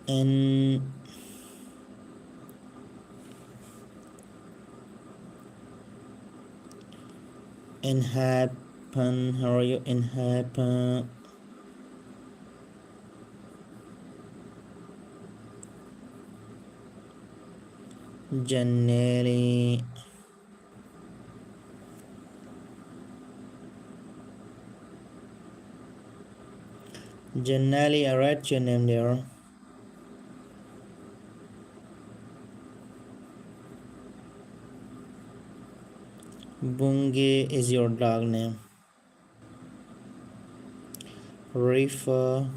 And in happen, how are you in happen? Janelli, I write your name there. Bunge is your dog name. Rifa,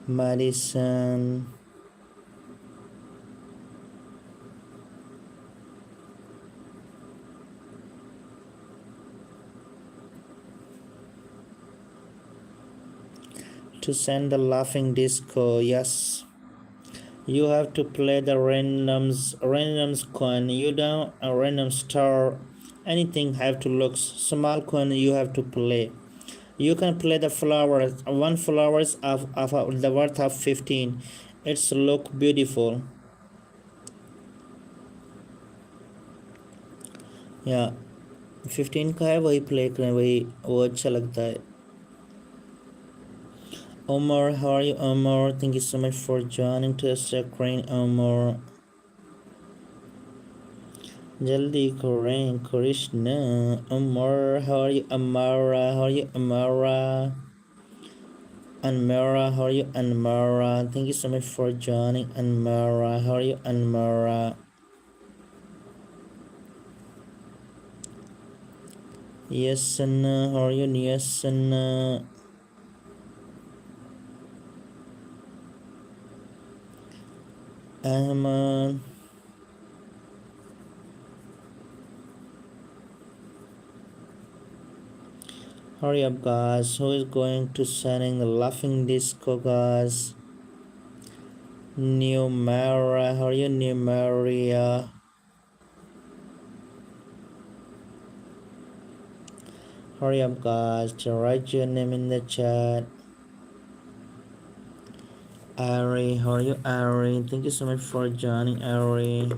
Madison, to send the laughing disco. Yes, you have to play the randoms coin. You don't a random star, anything have to look small coin. You have to play. You can play the flowers. One flowers of the worth of 15. It's look beautiful. Yeah, 15 का है वही play करें वही वो अच्छा लगता है. Omar, how are you, Omar? Thank you so much for joining to the screen, Omar. जल्दी करें Krishna. Omar, how are you, Amara? How are you, Amara? Anmara, how are you, Anmara? Thank you so much for joining, Anmara. How are you, Anmara? Yes, how are you, yes, Ahmad. Hurry up, guys. Who is going to sending the laughing disco, guys? New Mara, how are you, New Maria? Hurry up, guys, to write your name in the chat. Ari, how are you, Ari? Thank you so much for joining, Ari.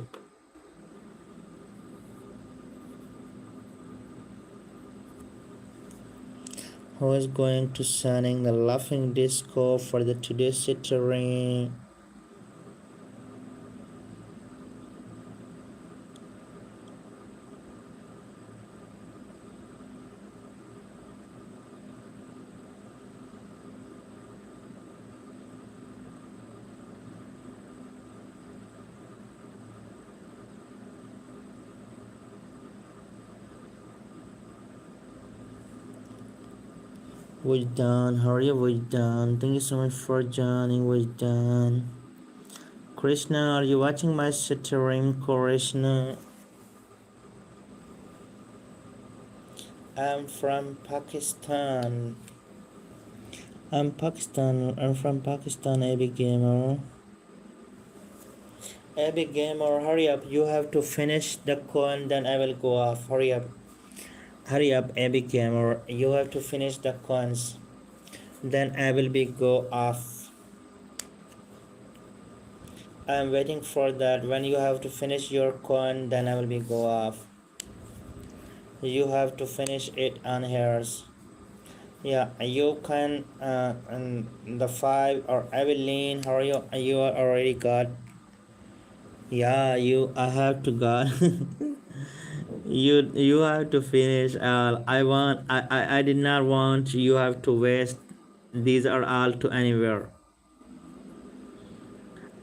Who is going to sending the laughing disco for the today's cittering? Wijdan, how are you, Wijdan? Thank you so much for joining, Wijdan. Krishna, are you watching my cittering, Krishna? I'm from Pakistan. I'm from Pakistan, AB Gamer. AB Gamer, hurry up. You have to finish the coin, then I will go off. Hurry up. Hurry up, AB Gamer. You have to finish the coins. Then I will be go off. I'm waiting for that. When you have to finish your coin, then I will be go off. You have to finish it on hairs. Yeah, you can and the 5 or Evelyn, how are you? You are already got. Yeah, I have to got. You have to finish. I did not want you have to waste. These are all to anywhere.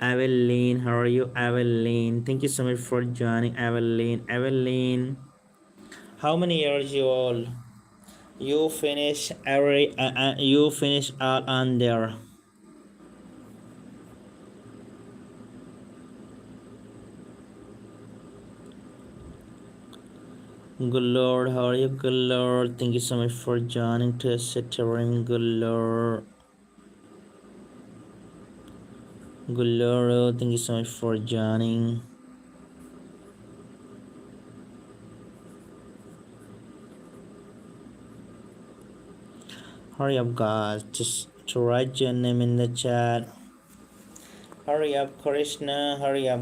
Evelyn, how are you, Evelyn? Thank you so much for joining, Evelyn. Evelyn, how many years you old? You finish you finish all on there. Good Lord, how are you, good Lord? Thank you so much for joining to Cittering, good Lord. Good Lord, thank you so much for joining. Hurry up, guys, just to write your name in the chat. Hurry up, Krishna, hurry up,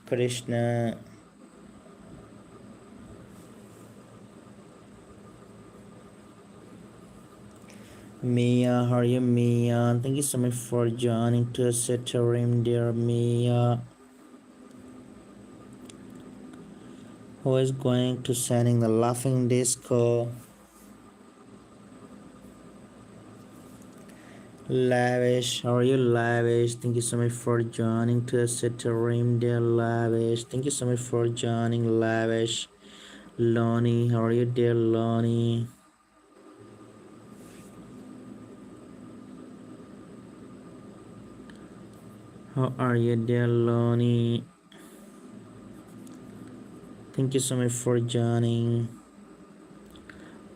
Krishna. Mia, how are you, Mia? Thank you so much for joining to Cittering, dear Mia. Who is going to sending the laughing disco? Lavish, how are you, Lavish? Thank you so much for joining to Cittering, dear Lavish. Thank you so much for joining, Lavish. Lonnie, how are you, dear Lonnie? How are you, dear Lonnie? Thank you so much for joining.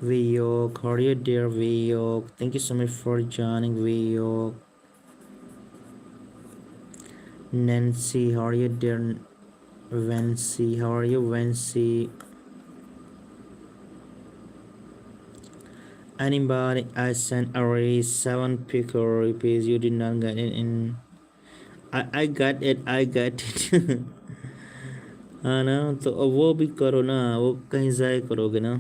Viyok, how are you, dear Viyok? Thank you so much for joining, Viyok. Nancy, how are you, dear Vancy? How are you, Vancy? Anybody? I sent already 7 pico rupees. You did not get it in. I got it. I got it. हाँ ना, तो अब वो भी करो ना, वो कहीं ज़ाया करोगे ना.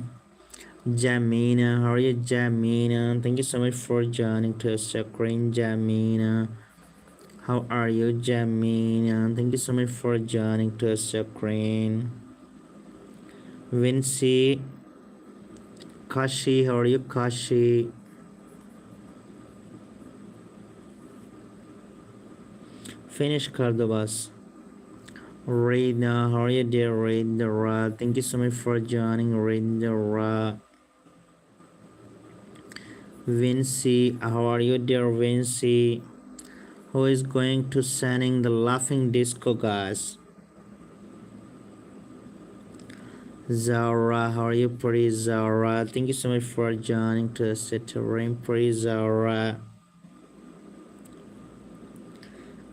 Jamina, how are you, Jamina? Thank you so much for joining to screen, Jamina. How are you, Jamina? Thank you so much for joining to screen. Vinci, Kashi, how are you, Kashi? Finish कर दो बस. Reina, how are you, dear Reina? Thank you so much for joining, Reina. Vinci, how are you, dear Vinci? Who is going to sending the laughing disco, guys? Zara, how are you, pretty Zara? Thank you so much for joining to sit to ring, pretty Zara.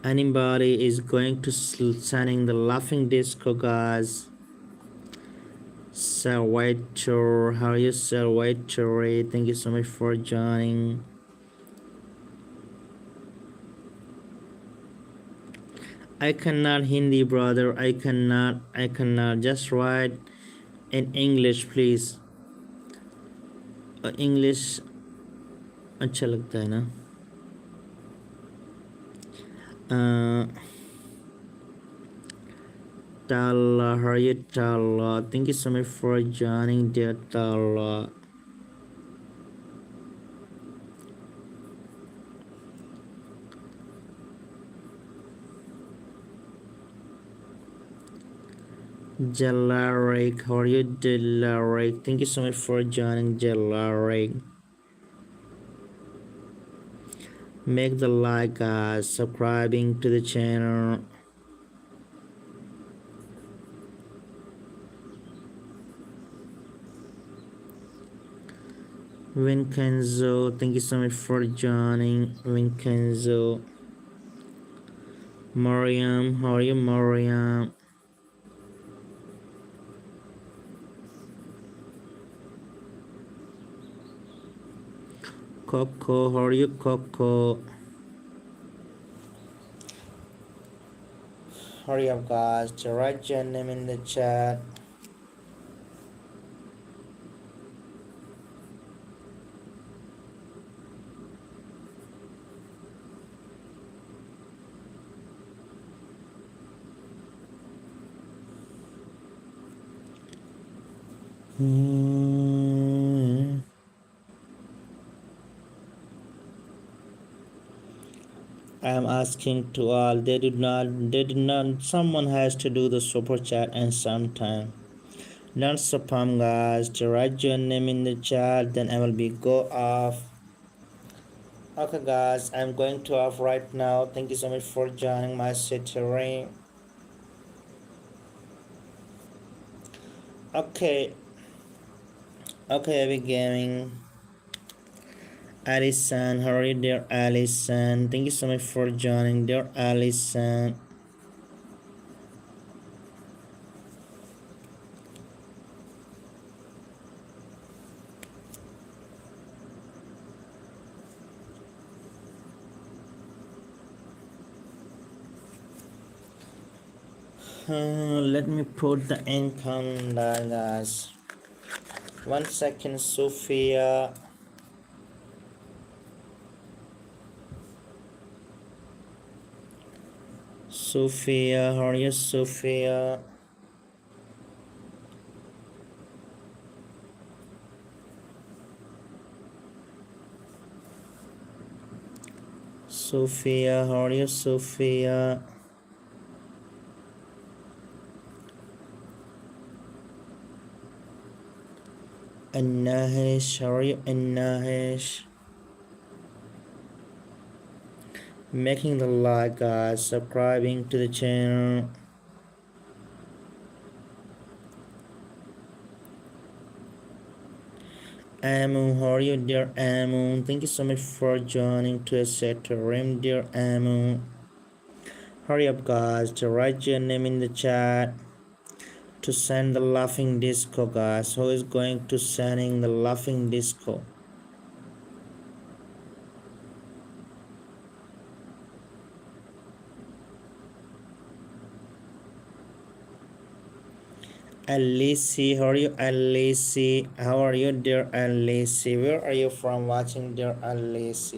Anybody is going to sending the laughing disco, guys? Salvatore, how are you, Salvatore? Thank you so much for joining. I cannot Hindi, brother. I cannot. Just write in English, please. English अच्छा लगता है ना. Tala, how are you, Tala? Thank you so much for joining, dear Tala. Jalaric, how are you, Jalaric? Thank you so much for joining, Jalaric. Make the like, guys, subscribing to the channel. Vincenzo, thank you so much for joining, Vincenzo. Mariam, how are you, Mariam? Coco, how are you, Coco? Hurry up, guys, to write your name in the chat. I am asking to all, they did not, someone has to do the super chat and sometime. Not spam, guys, to write your name in the chat, then I will be go off. Okay, guys, I'm going to off right now. Thank you so much for joining my city. Okay, okay, I'll be gaming. Alison, how are you, dear Alison? Thank you so much for joining, dear Alison. Let me put the income there, guys. 1 second, Sophia. Sophia, how are you, Sophia? Sophia, how are you, Sophia? Annahish, how are you, Annahish? Making the like, guys, subscribing to the channel. Amu, how are you, dear Amu? Thank you so much for joining to set rim, dear Amu. Hurry up, guys, to write your name in the chat to send the laughing disco, guys. Who is going to sending the laughing disco? Alice, how are you, Alice? How are you, dear Alice? Where are you from watching, dear Alice?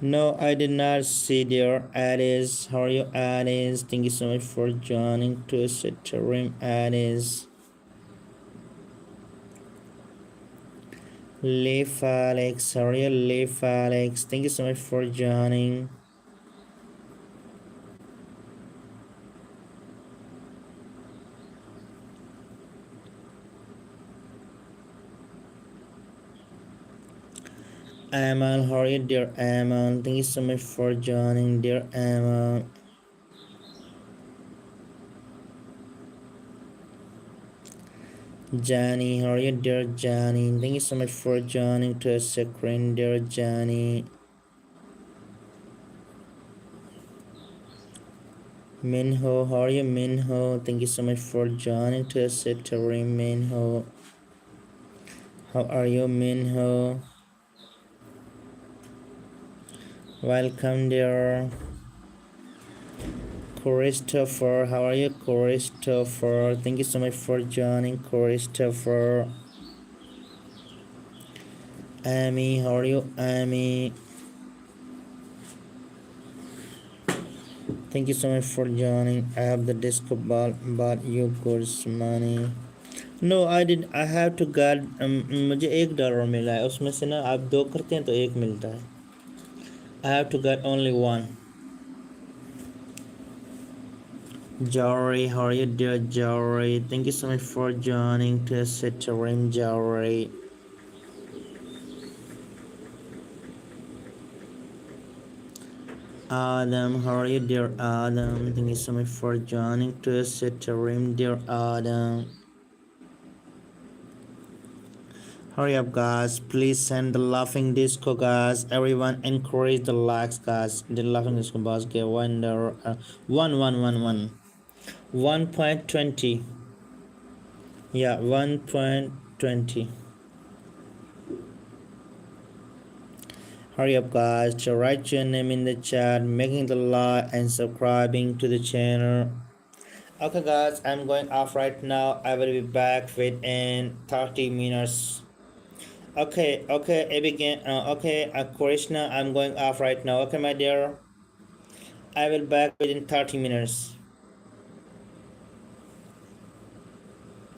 No, I did not see dear Alice. How are you, Alice? Thank you so much for joining to set room, Alice. Leaf Alex, how are you, Leaf Alex? Thank you so much for joining. Amal, how are you, dear Amal? Thank you so much for joining, dear Amal. Johnny, how are you, dear Johnny? Thank you so much for joining to a screen, dear Johnny. Minho, how are you, Minho? Thank you so much for joining to a stream, Minho. How are you, Minho? Welcome, dear Christopher. How are you, Christopher? Thank you so much for joining, Christopher. Amy, how are you, Amy? Thank you so much for joining. I have the disco ball, but you goods money. No, I did. I have to get मुझे $1 मिला है उसमें से ना आप दो करते हैं तो एक मिलता है. I have to get only one. Jory, how are you, dear Jory? Thank you so much for joining to sit room, Jory. Adam, how are you, dear Adam? Thank you so much for joining to sit room, dear Adam. Hurry up, guys. Please send the laughing disco, guys. Everyone encourage the likes, guys. The laughing disco boss get $1. 1.20. Yeah, 1.20. Hurry up, guys, to write your name in the chat, making the like and subscribing to the channel. Okay, guys, I'm going off right now. I will be back within 30 minutes. Okay, Abigail. Okay, Krishna, I'm going off right now. Okay, my dear. I will back within 30 minutes.